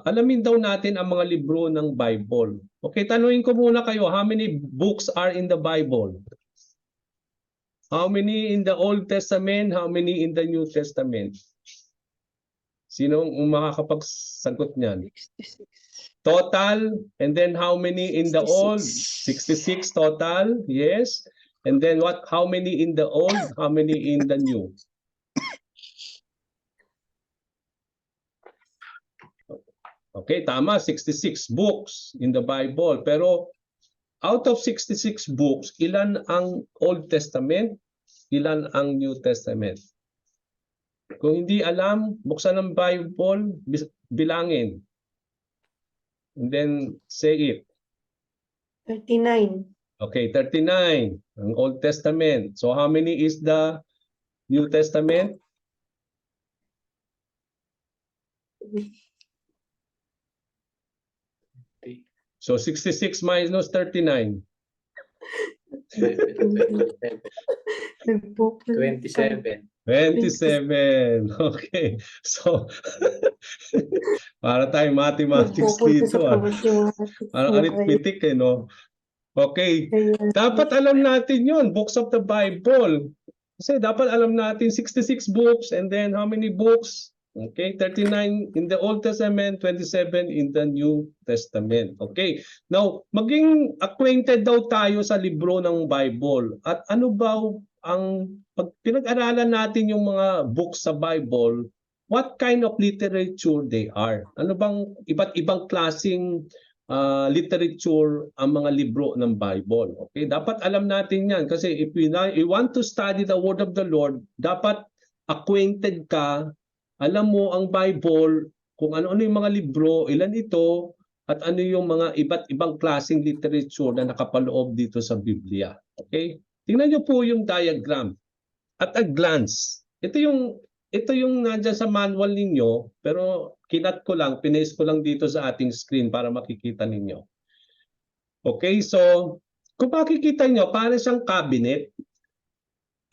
alamin daw natin ang mga libro ng Bible. Okay, tanungin ko muna kayo, how many books are in the Bible? How many in the Old Testament? How many in the New Testament? Sino ang makakapagsagot niyan? 66. Total, and then how many in the Old? 66 total, yes. And then what? How many in the Old? How many in the New? Okay, tama, 66 books in the Bible. Pero out of 66 books, ilan ang Old Testament? Ilan ang New Testament? Kung hindi alam, buksan ang Bible, bilangin. And then say it. 39. Okay, 39 ang Old Testament. So how many is the New Testament? So 66 minus 39. 27. 27. Okay. So para tayong mathematics dito. Parang arithmetic eh, no? Okay. Dapat alam natin yon, books of the Bible. Kasi dapat alam natin 66 books and then how many books? Okay, 39 in the Old Testament, 27 in the New Testament. Okay. Now, maging acquainted daw tayo sa libro ng Bible. At ano ba ang pag pinag-aralan natin yung mga books sa Bible, what kind of literature they are? Ano bang iba't ibang klaseng literature ang mga libro ng Bible? Okay, dapat alam natin 'yan kasi if we want to study the word of the Lord, dapat acquainted ka, alam mo ang Bible, kung ano-ano yung mga libro, ilan ito, at ano yung mga iba't ibang klaseng literature na nakapaloob dito sa Biblia. Okay? Tingnan niyo po yung diagram. At a glance, ito yung nandiyan sa manual ninyo, pero kinat ko lang, pinaste ko lang dito sa ating screen para makikita ninyo. Okay, so kung makikita nyo, parang siyang cabinet.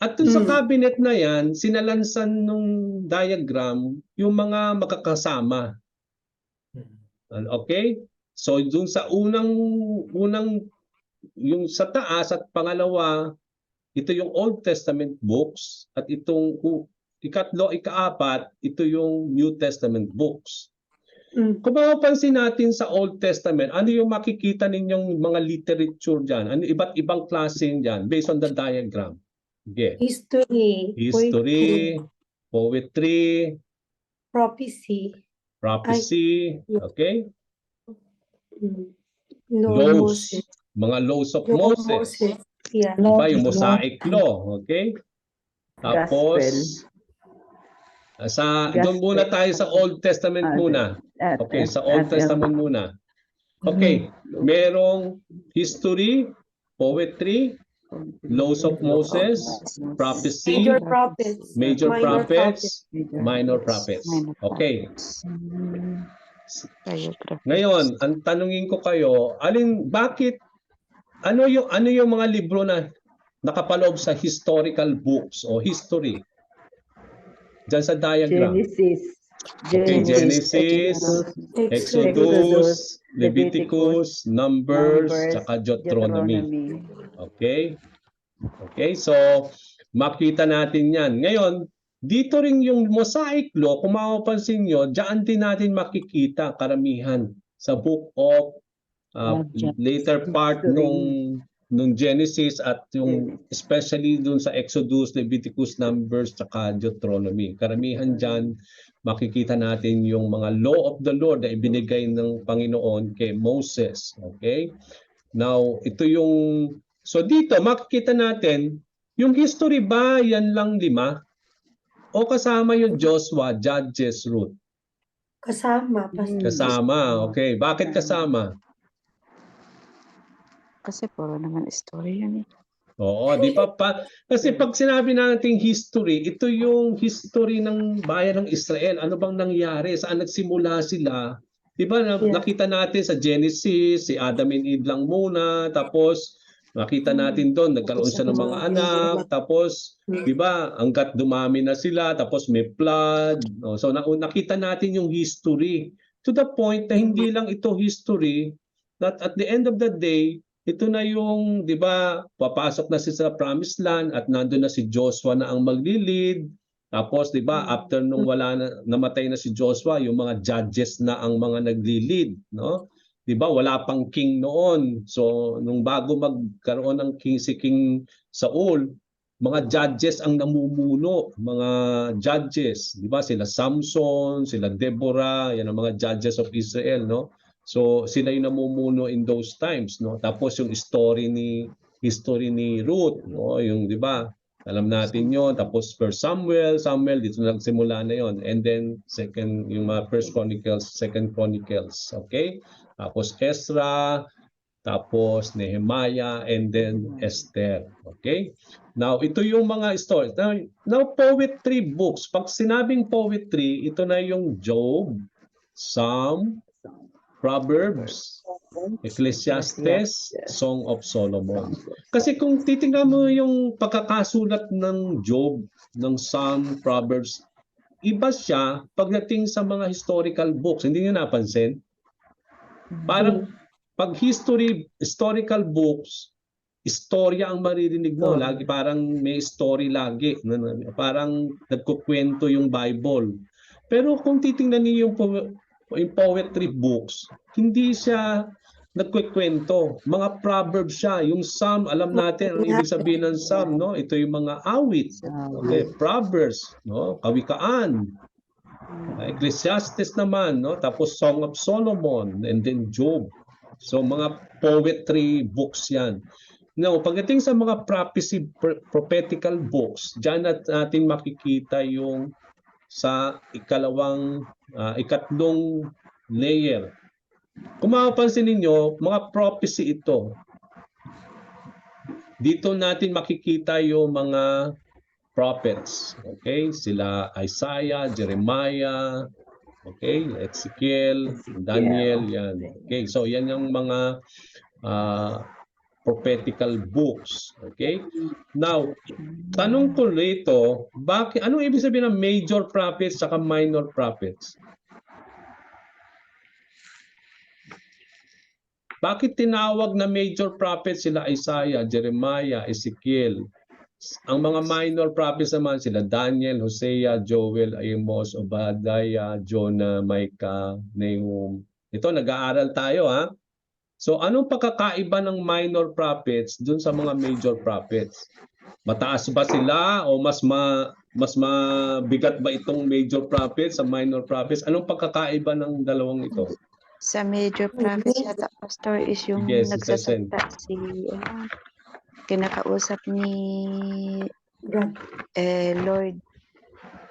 At dun sa cabinet na yan, sinalansan nung diagram yung mga makakasama. Okay? So dun sa unang yung sa taas at pangalawa, ito yung Old Testament books at itong ikatlo, ikaapat, ito yung New Testament books. Kung mapapansin natin sa Old Testament, ano yung makikita ninyong mga literature dyan? Ano iba't ibang klaseng dyan based on the diagram? Okay. History. Poetry, Prophecy. okay? Laws. Mga laws of Moses. Yeah. Diba? Yung Mosaic Law, okay? Tapos, doon muna tayo sa Old Testament muna. Okay, sa Old Testament muna. Okay, merong history, poetry, laws of Moses, prophecy, Major prophets. minor prophets. Okay. Biography. Ngayon, ang tanungin ko kayo, ano yung mga libro na nakapaloob sa historical books o history? Diyan sa diagram. Genesis, Exodus, Leviticus, Numbers, tsaka Deuteronomy. Okay? Okay, so makita natin yan. Ngayon, dito rin yung Mosaic Law, kung mapapansin nyo, diyan din natin makikita karamihan sa book of later part nung Genesis at yung especially dun sa Exodus, Leviticus, Numbers, tsaka Deuteronomy. Karamihan dyan, makikita natin yung mga law of the Lord na ibinigay ng Panginoon kay Moses. Okay? Now, ito yung... So dito, makikita natin, yung history ba yan lang 5? O kasama yung Joshua, Judges, Ruth? Kasama. Kasama, okay. Bakit kasama? Kasi puro naman story yun eh. Oo, di ba? Kasi pag sinabi nating history, ito yung history ng bayan ng Israel. Ano bang nangyari? Saan nagsimula sila? Di ba? Nakita natin sa Genesis, si Adam and Eve lang muna. Tapos, nakita natin doon, nagkaroon siya ng mga anak. Tapos, di ba? Hanggat dumami na sila. Tapos, may flood. So, nakita natin yung history. To the point na hindi lang ito history, that at the end of the day, ito na yung, di ba, papasok na sila sa promised land at nandun na si Joshua na ang maglilid. Tapos, di ba, after nung namatay na si Joshua, yung mga judges na ang mga naglilid, no? Di ba, wala pang king noon. So, nung bago magkaroon ng king si King Saul, mga judges ang namumuno, mga judges, di ba? Sila Samson, sila Deborah, yan ang mga judges of Israel, no? So, sila yung namumuno in those times, no? Tapos yung history ni Ruth, no? Yung, di ba? Alam natin yon. Tapos First Samuel, dito nagsimula na yon. And then second, yung mga First Chronicles, Second Chronicles, okay? Tapos Ezra, tapos Nehemiah, and then Esther, okay? Now, ito yung mga stories. Now, poetry books. Pag sinabing poetry, ito na yung Job, Psalm, Proverbs, Ecclesiastes, Song of Solomon. Kasi kung titingnan mo yung pagkakasulat ng Job, ng Psalm, Proverbs, iba siya pagdating sa mga historical books. Hindi niyo napansin? Parang pag historical books, istorya ang maririnig mo. Lagi parang may story lagi. Parang nagkukwento yung Bible. Pero kung titingnan niyo yung poetry books, hindi siya nagkukwento. Mga proverbs siya. Yung Psalm, alam natin ang ibig sabihin ng Psalm, no? Ito yung mga awit. Okay, Proverbs, no? Kawikaan. Ecclesiastes naman, no? Tapos Song of Solomon, and then Job. So mga poetry books yan. Now, pagdating sa mga prophecy, prophetical books, diyan natin makikita yung sa ikatlong layer. Kung mapapansin ninyo, mga prophecy ito. Dito natin makikita yung mga prophets. Okay? Sila Isaiah, Jeremiah, okay? Ezekiel, Daniel, yan. Okay, so yan yung mga prophetical books. Okay? Now, tanong ko rito, anong ibig sabihin ng major prophets at minor prophets? Bakit tinawag na major prophets sila Isaiah, Jeremiah, Ezekiel? Ang mga minor prophets naman sila Daniel, Hosea, Joel, Amos, Obadiah, Jonah, Micah, Nahum. Ito, nag-aaral tayo, ha? So, anong pagkakaiba ng minor prophets dun sa mga major prophets? Mataas ba sila o mas mabigat ba itong major prophets sa minor prophets? Anong pagkakaiba ng dalawang ito? Sa major prophets yata, Pastor, is yung Yes, nagsasalita si kinakausap ni Lord.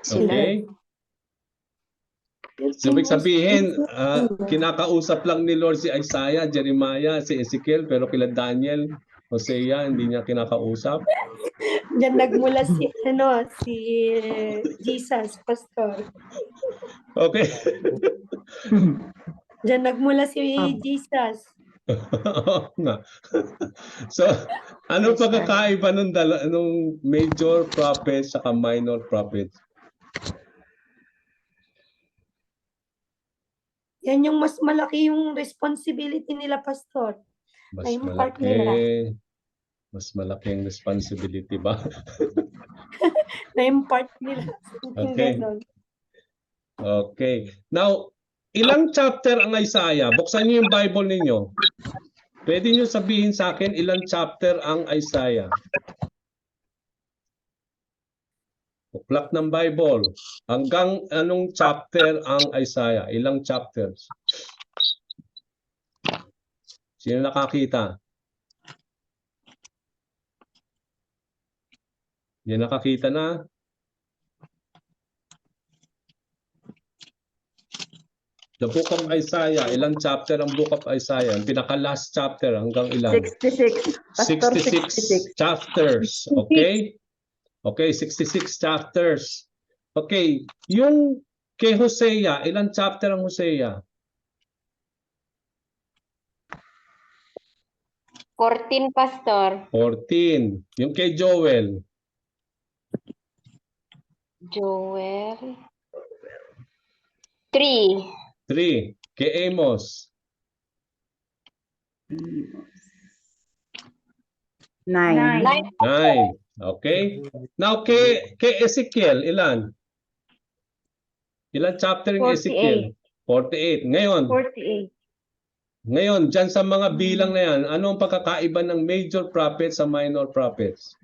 Si Lord. Okay? So, ibig sabihin, kinakausap lang ni Lord si Isaiah, Jeremiah, si Ezekiel, pero kila Daniel, Hosea, hindi niya kinakausap. Diyan nagmula si Jesus, Pastor. Okay. Diyan nagmula si Jesus. Oo nga. So, ano pagkakaiba nung major prophets sa minor prophets? Yan yung mas malaki yung responsibility nila, Pastor. Mas Ay, yung part nila. malaki. Mas malaki ang responsibility ba? Na yung part nila. Okay. Okay. Now, ilang chapter ang Isaiah? Buksan niyo yung Bible ninyo. Pwede niyo sabihin sa akin ilang chapter ang Isaiah? Uklap ng Bible. Hanggang anong chapter ang Isaiah? Ilang chapters? Sino nakakita? Yan nakakita na? The Book of Isaiah. Ilang chapter ang Book of Isaiah? Ang pinaka-last chapter hanggang ilan? 66. Pastor, 66 chapters. Okay? Okay, 66 chapters. Okay, yung kay Hosea, ilang chapter ang Hosea? 14, Pastor. 14. Yung kay Joel? Joel. 3. 3. Kay Amos? Nine. 9. Okay? Now, kay Ezekiel, ilan? Ilan chapter ng Ezekiel? 48. Ngayon, 48. Ngayon, dyan sa mga bilang na yan, ano ang pagkakaiba ng major prophets sa minor prophets?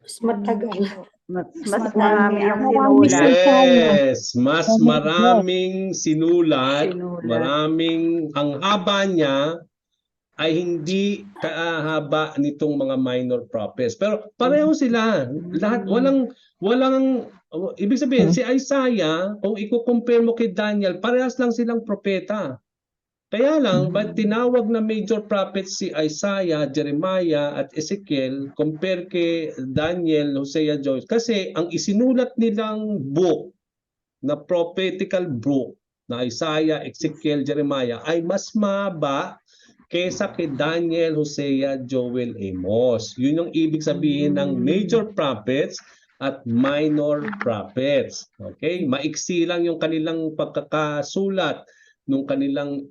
Mas matagal. Mas marami ang sinulat. Yes, mas maraming sinulat, Sinulat. maraming, ang haba niya ay hindi kahaba nitong mga minor prophets. Pero pareho sila. Lahat, walang, ibig sabihin, si Isaiah, kung i-compare mo kay Daniel, parehas lang silang propeta. Kaya lang, ba't tinawag na major prophets si Isaiah, Jeremiah, at Ezekiel compare kay Daniel, Hosea, Joel? Kasi ang isinulat nilang book, na prophetical book, na Isaiah, Ezekiel, Jeremiah, ay mas mahaba kaysa kay Daniel, Hosea, Joel, Amos. Yun yung ibig sabihin ng major prophets at minor prophets. Okay? Maiksi lang yung kanilang pagkakasulat nung kanilang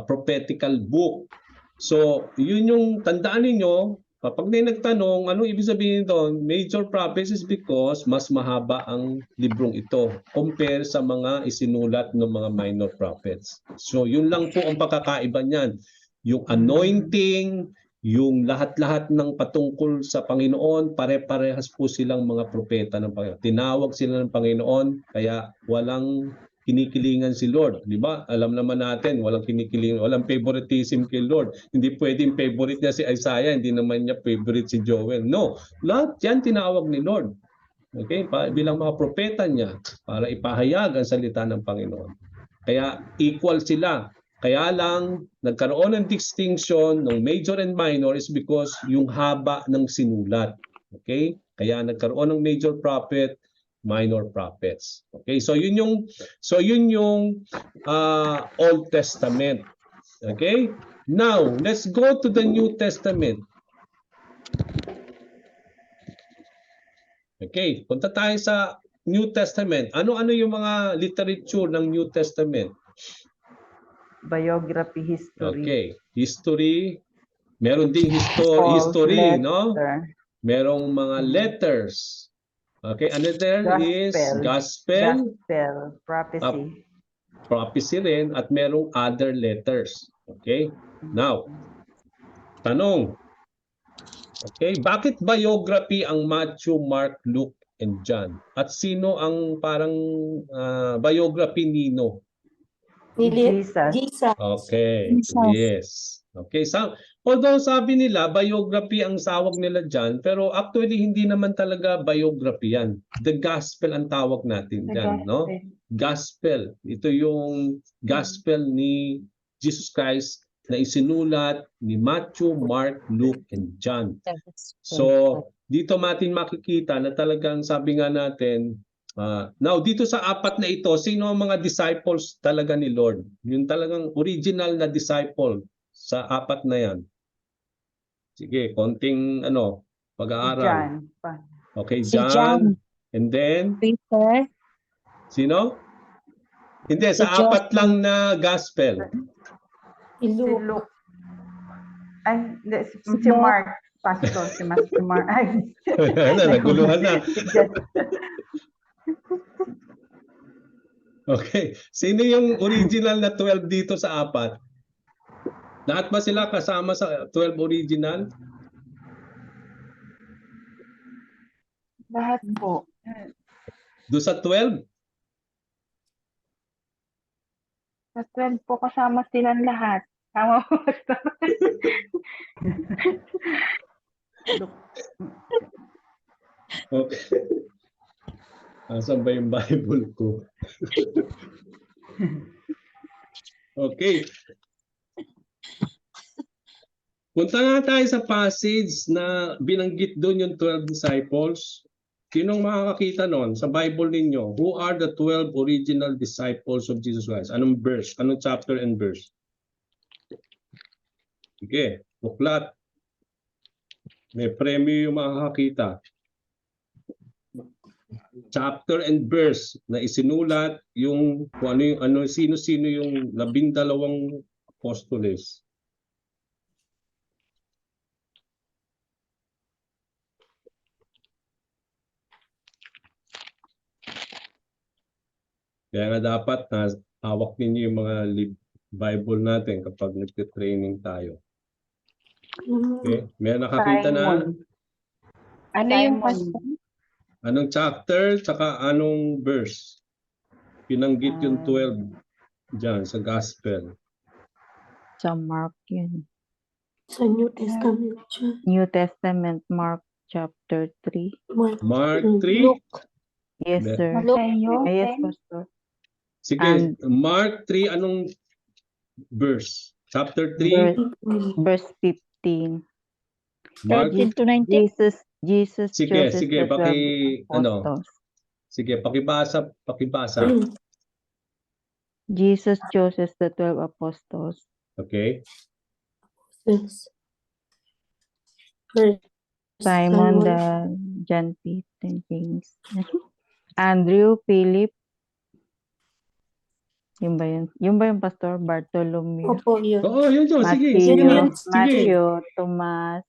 prophetical book. So, yun yung tandaan ninyo, kapag may nagtanong, ano ibig sabihin doon? Major prophets is because mas mahaba ang librong ito compare sa mga isinulat ng mga minor prophets. So, yun lang po ang pagkakaiba niyan. Yung anointing, yung lahat-lahat ng patungkol sa Panginoon, pare-parehas po silang mga propeta ng Panginoon. Tinawag sila ng Panginoon, kaya walang kinikilingan si Lord, di ba? Alam naman natin, walang kinikilingan, walang favoritism kay Lord. Hindi pwedeng favorite niya si Isaiah, hindi naman niya favorite si Joel. No, lahat yan tinawag ni Lord. Okay? Bilang mga propeta niya para ipahayag ang salita ng Panginoon. Kaya equal sila. Kaya lang nagkaroon ng distinction ng major and minor is because yung haba ng sinulat. Okay? Kaya nagkaroon ng major prophet, minor prophets. Okay? So yun yung Old Testament. Okay? Now, let's go to the New Testament. Okay, punta tayo sa New Testament. Ano-ano yung mga literature ng New Testament? Biography, history. Okay, history. Meron ding history, no? Merong mga letters. Okay, another is gospel, prophecy. prophecy rin, at merong other letters. Okay? Now, tanong. Okay, bakit biography ang Matthew, Mark, Luke, and John? At sino ang parang biography nino? Jesus. Okay, yes. Okay, although sabi nila biography ang sawag nila dyan, pero actually hindi naman talaga biography yan. The gospel ang tawag natin dyan, no? Gospel. Ito yung gospel ni Jesus Christ na isinulat ni Matthew, Mark, Luke, and John. So, dito natin makikita na talagang sabi nga natin, now dito sa apat na ito, sino ang mga disciples talaga ni Lord? Yung talagang original na disciple sa apat na yan. Sige, konting pag-aaral. Okay, John. And then? Peter. Sino? Hindi, sa apat lang na gospel. Si Luke. Ay, si Mark. Pastor, si Mark. Ay. Naguluhan na. Okay. Sino yung original na 12 dito sa apat? Lahat ba sila kasama sa 12 original? Lahat po. Do sa 12? Sa 12 po kasama silang lahat. Tama po. Okay. Asan ba yung Bible ko? Okay. Punta nga tayo sa passage na binanggit doon yung 12 disciples. Sinong makakakita noon sa Bible ninyo? Who are the 12 original disciples of Jesus Christ? Anong verse? Anong chapter and verse? Sige, buklat. May premyo yung makakakita. Chapter and verse na isinulat yung kung sino-sino yung 12 apostoles. Kaya nga dapat na hawak ninyo yung mga Bible natin kapag nagte-training tayo. Okay? May nakakita na Simon. Ano yung Simon. pastor? anong chapter tsaka anong verse. Pinanggit yung 12 dyan sa gospel. Sa Mark yun. Sa New Testament siya. New Testament, Mark chapter 3. Mark 3. Luke. Yes, Be- sir. Mateo Yes, 10. Pastor. Sige, And- Mark 3, anong verse? Chapter 3, Verse 15. Mark. 13 to 19. Jesus Sige, chooses sige, the 12 ano, apostles. sige, pakibasa. Jesus chooses the 12 apostles. Okay? Yes. First, Simon, the John, Peter, and James. Andrew, Philip. Yung ba yun? Yung ba yung Pastor? Bartholomew. Opo, yun. Oo, yun. Sige, Matthew, sige. Matthew, Thomas,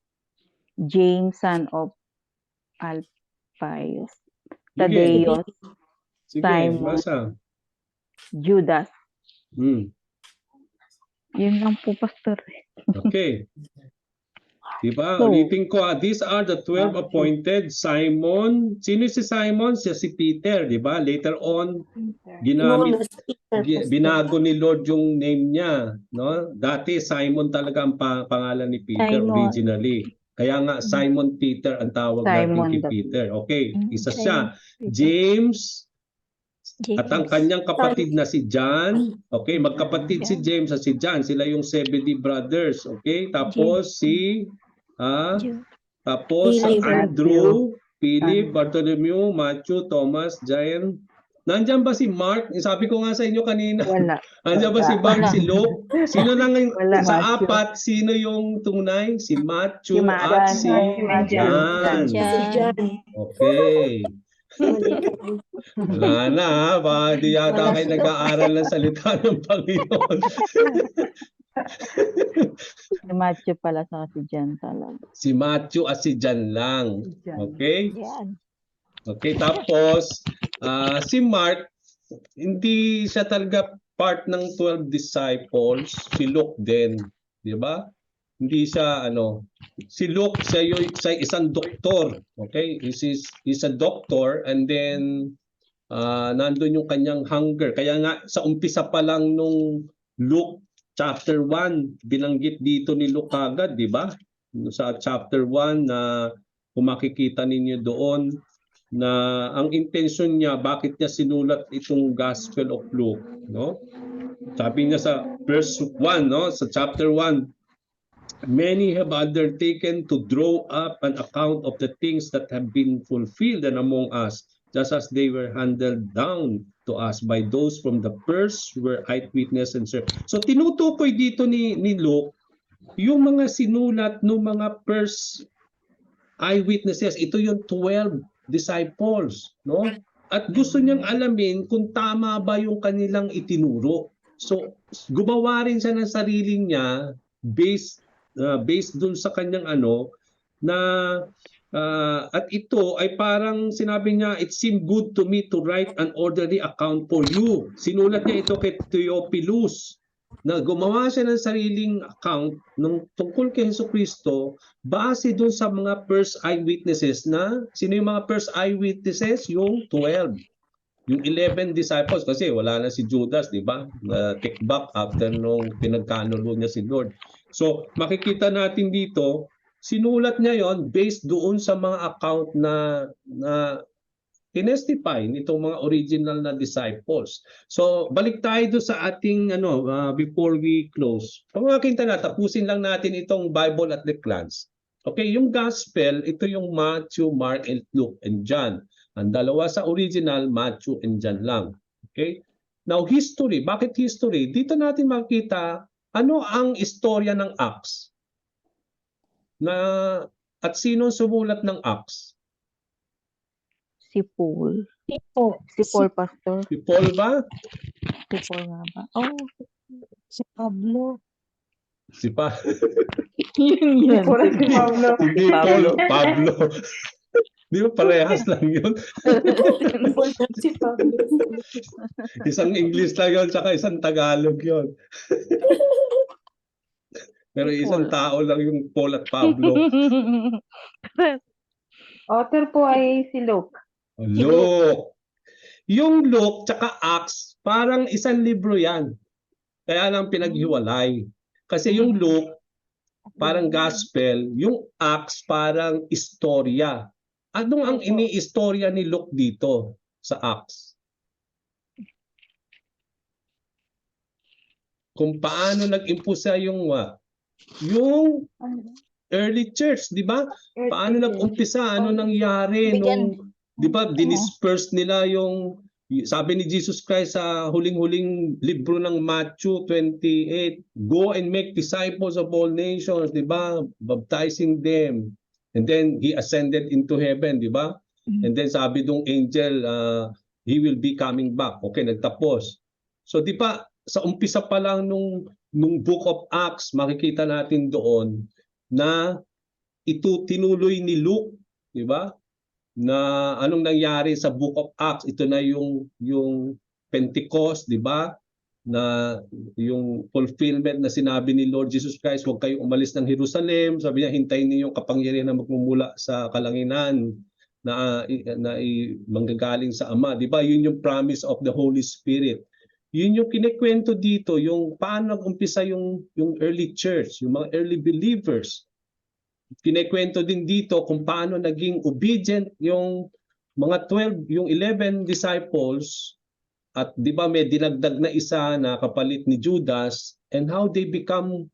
James, son of Alphaeus, Thaddeus, Sige, Simon. basa. Judas. Yun lang po, Pastor. Okay. Diba? So, Ulitin ko, these are the 12 appointed. Simon. Sino si Simon? Siya si Peter, diba? Later on, Known as Peter, Pastor. binago ni Lord yung name niya, no? Dati Simon talaga ang pangalan ni Peter Simon. originally. Kaya nga Simon Peter ang tawag natin Simon kay the- Peter. Okay, isa Simon siya. Peter. James James. at ang kanyang kapatid na si John. Okay, magkapatid si James at si John. Sila yung Zebedee brothers. Okay, tapos si Ju- tapos Philip. Andrew, Philip, Bartholomew, Matthew, Thomas, John. Nandiyan ba si Mark? Sabi ko nga sa inyo kanina. Wala. Nandiyan ba si Mark, si Luke? Sino lang yung, Wala. sa Matthew. apat, sino yung tunay? Si Matthew Si Ma- at John. si John. Si John. John. Okay. Wala na ha. Baka di yata kayo nag-aaral ng salita ng Panginoon. Si Matthew pala sa si John talaga. Si Matthew at si John lang. Okay? Yan. Okay, tapos si Mark, hindi siya talaga part ng 12 disciples. Si Luke din, di ba? Hindi siya si Luke siya isang doktor. Okay? He's a doctor, and then nandun yung kanyang hunger. Kaya nga sa umpisa pa lang nung Luke chapter 1, binanggit dito ni Luke agad, di ba? Sa chapter 1 na kung makikita ninyo doon na ang intention niya, bakit niya sinulat itong Gospel of Luke, no? Sabi niya sa verse 1, no, sa chapter 1, many have undertaken to draw up an account of the things that have been fulfilled and among us, just as they were handed down to us by those from the first who were eyewitness and served. So tinutukoy dito ni Luke yung mga sinulat ng mga first eyewitnesses. Ito yung 12 disciples, no? At gusto niyang alamin kung tama ba yung kanilang itinuro. So gumawa rin siya ng sarili niya based dun sa kanyang na at ito ay parang sinabi niya, it seemed good to me to write an orderly account for you. Sinulat niya ito kay Theophilus na gumawa siya ng sariling account ng tungkol kay Jesucristo base dun sa mga first eyewitnesses na sino yung mga first eyewitnesses? Yung 12. Yung 11 disciples kasi wala na si Judas, di ba? Take back after nung pinagkanulo niya si Lord. So makikita natin dito, sinulat niya yon based doon sa mga account na tinestify nitong mga original na disciples. So balik tayo doon sa ating before we close. Pangakita na, tapusin lang natin itong Bible at the glance. Okay, yung gospel, ito yung Matthew, Mark, and Luke, and John. Ang dalawa sa original, Matthew and John lang. Okay? Now, history. Bakit history? Dito natin makita ano ang istorya ng Acts. At sino sumulat ng Acts? Si Paul. Si Si Paul, Pastor. Si Paul ba? Si Paul nga ba? Oh, Si Pablo. Si yun. Puro si Pablo. Hindi Paul, Pablo. Di ba parehas lang yun? Si Pablo. Isang English lang yun, tsaka isang Tagalog yun. Pero isang tao lang yung Paul at Pablo. Author po ay si Luke. Luke. Yung Luke tsaka Acts, parang isang libro yan. Kaya lang pinaghiwalay. Kasi yung Luke, parang gospel, yung Acts, parang istorya. Anong ang ini-istorya ni Luke dito sa Acts? Kung paano nag-impulsa yung early church, di ba? Paano nag-umpisa? Ano nangyari nung, di ba, dinisperse nila yung, sabi ni Jesus Christ sa huling-huling libro ng Matthew 28, go and make disciples of all nations, di ba? Baptizing them. And then he ascended into heaven, di ba? And then sabi ng angel, he will be coming back. Okay, nagtapos. So di ba, sa umpisa pa lang nung Book of Acts, makikita natin doon na ito tinuloy ni Luke, di ba? Na anong nangyari sa Book of Acts, ito na yung Pentecost, di ba? Na yung fulfillment na sinabi ni Lord Jesus Christ, huwag kayong umalis ng Jerusalem. Sabi niya, hintayin niyo yung kapangyarihan na magmumula sa kalanginan na manggagaling sa Ama. Di ba? Yun yung promise of the Holy Spirit. Yun yung kinikwento dito, yung paano nag-umpisa yung early church, yung mga early believers. Kinikwento din dito kung paano naging obedient yung mga 12, yung 11 disciples, at di ba may dinagdag na isa na kapalit ni Judas, and how they become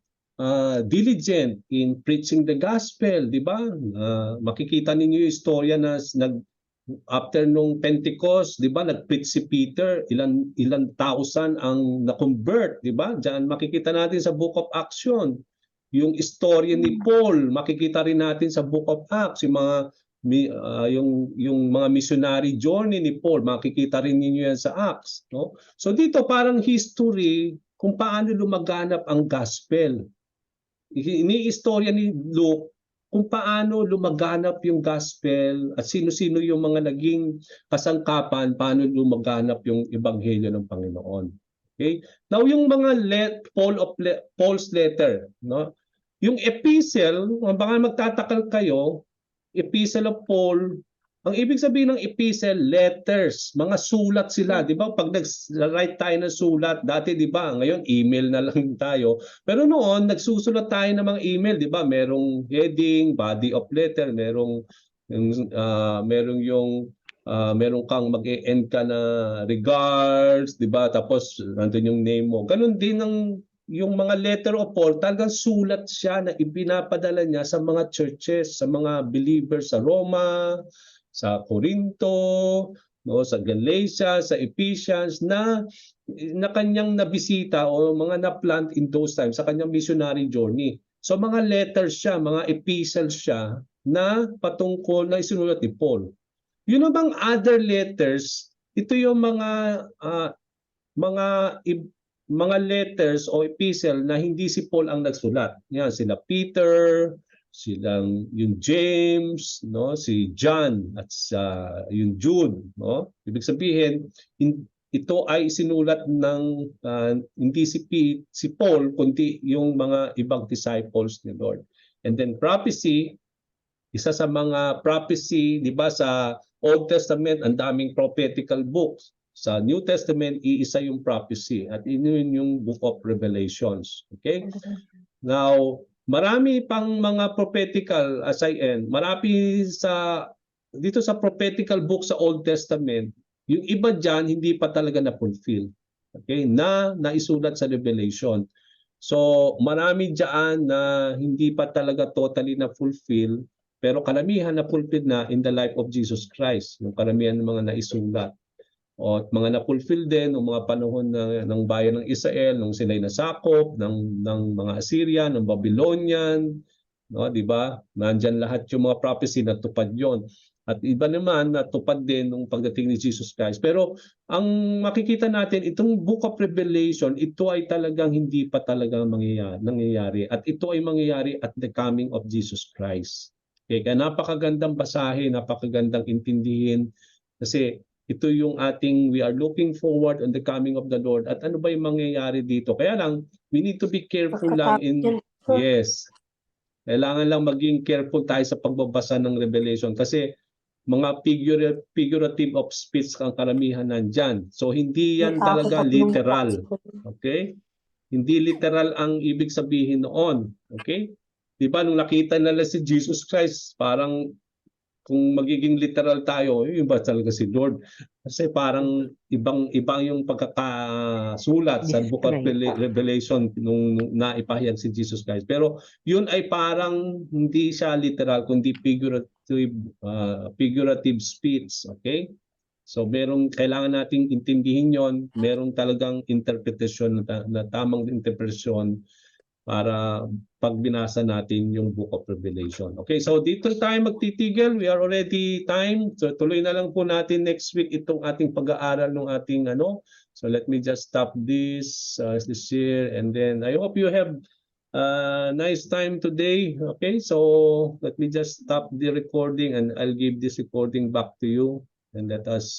diligent in preaching the gospel, di ba? Makikita ninyo yung istorya na after nung Pentecost, di ba, nag-preach si Peter, ilan thousand ang na-convert, di ba? Diyan makikita natin sa Book of Acts yun. Yung istorya ni Paul, makikita rin natin sa Book of Acts, yung mga missionary journey ni Paul, makikita rin niyo yan sa Acts, no? So dito parang history kung paano lumaganap ang gospel. Ini-istorya ni Luke kung paano lumaganap yung gospel at sino-sino yung mga naging kasangkapan, paano lumaganap yung ebanghelyo ng Panginoon. Okay? Now yung mga Paul's letter, no? Yung epistle, baka magtatakal kayo, epistle of Paul, ang ibig sabihin ng epistle, letters, mga sulat sila, di ba? Pag nag-write tayo ng sulat, dati di ba, ngayon email na lang tayo. Pero noon, nagsusulat tayo ng mga email, di ba? Merong heading, body of letter, merong kang mag-e-end ka na regards, di ba? Tapos nandun yung name mo. Ganun din yung mga letter of Paul, talagang sulat siya na ipinapadala niya sa mga churches, sa mga believers sa Roma, sa Corinto, no, sa Galatia, sa Ephesians na kanyang nabisita o mga na-plant in those times sa kanyang missionary journey. So mga letters siya, mga epistles siya na patungkol na isinulat ni Paul. Yun namang other letters, ito yung mga letters o epistle na hindi si Paul ang nagsulat. Yan, sila Peter, silang yung James, no, si John at yung Jude, no. Ibig sabihin ito ay sinulat ng hindi si Paul kundi yung mga ibang disciples ni Lord. And then prophecy, isa sa mga prophecy, di ba, sa Old Testament ang daming prophetical books. Sa New Testament iisa yung prophecy at yun yung Book of Revelations. Okay? Now, marami pang mga prophetical, as I end, marami dito sa prophetical book sa Old Testament, yung iba dyan hindi pa talaga na-fulfill. Okay? Na naisulat sa Revelation. So, marami dyan na hindi pa talaga totally na-fulfill, pero karamihan na-fulfill na in the life of Jesus Christ, yung karamihan ng mga naisulat. O mga na-fulfill din ng mga panahon ng bayan ng Israel nung sila'y nasakop ng mga Assyrian, ng Babylonian, no, di ba? Nandiyan lahat yung mga prophecy na tupad yon. At iba naman natupad din nung pagdating ni Jesus Christ. Pero ang makikita natin, itong Book of Revelation, ito ay talagang hindi pa talaga nangyayari. At ito ay mangyayari at the coming of Jesus Christ. Okay, kaya napakagandang basahin, napakagandang intindihin kasi ito yung we are looking forward on the coming of the Lord at ano ba yung mangyayari dito. Kaya lang, we need to be careful lang Pagkatapos yun, yes, kailangan lang maging careful tayo sa pagbabasa ng Revelation kasi mga figurative of speech ang karamihan nandyan. So hindi yan talaga literal. Okay? Hindi literal ang ibig sabihin noon. Okay? Di ba nung nakita nila si Jesus Christ, parang kung magiging literal tayo, yun ba talaga si Lord? Kasi parang ibang yung pagkakasulat sa Book of Revelation nung naipahayag si Jesus Christ. Pero yun ay parang hindi siya literal, kundi figurative speech. Okay? So kailangan nating intindihin yon, merong talagang interpretation na tamang interpretasyon para pag binasa natin yung Book of Revelation. Okay, so dito tayo magtitigil. We are already time. So tuloy na lang po natin next week itong ating pag-aaral ng ating So let me just stop this share, and then I hope you have nice time today. Okay, so let me just stop the recording and I'll give this recording back to you and let us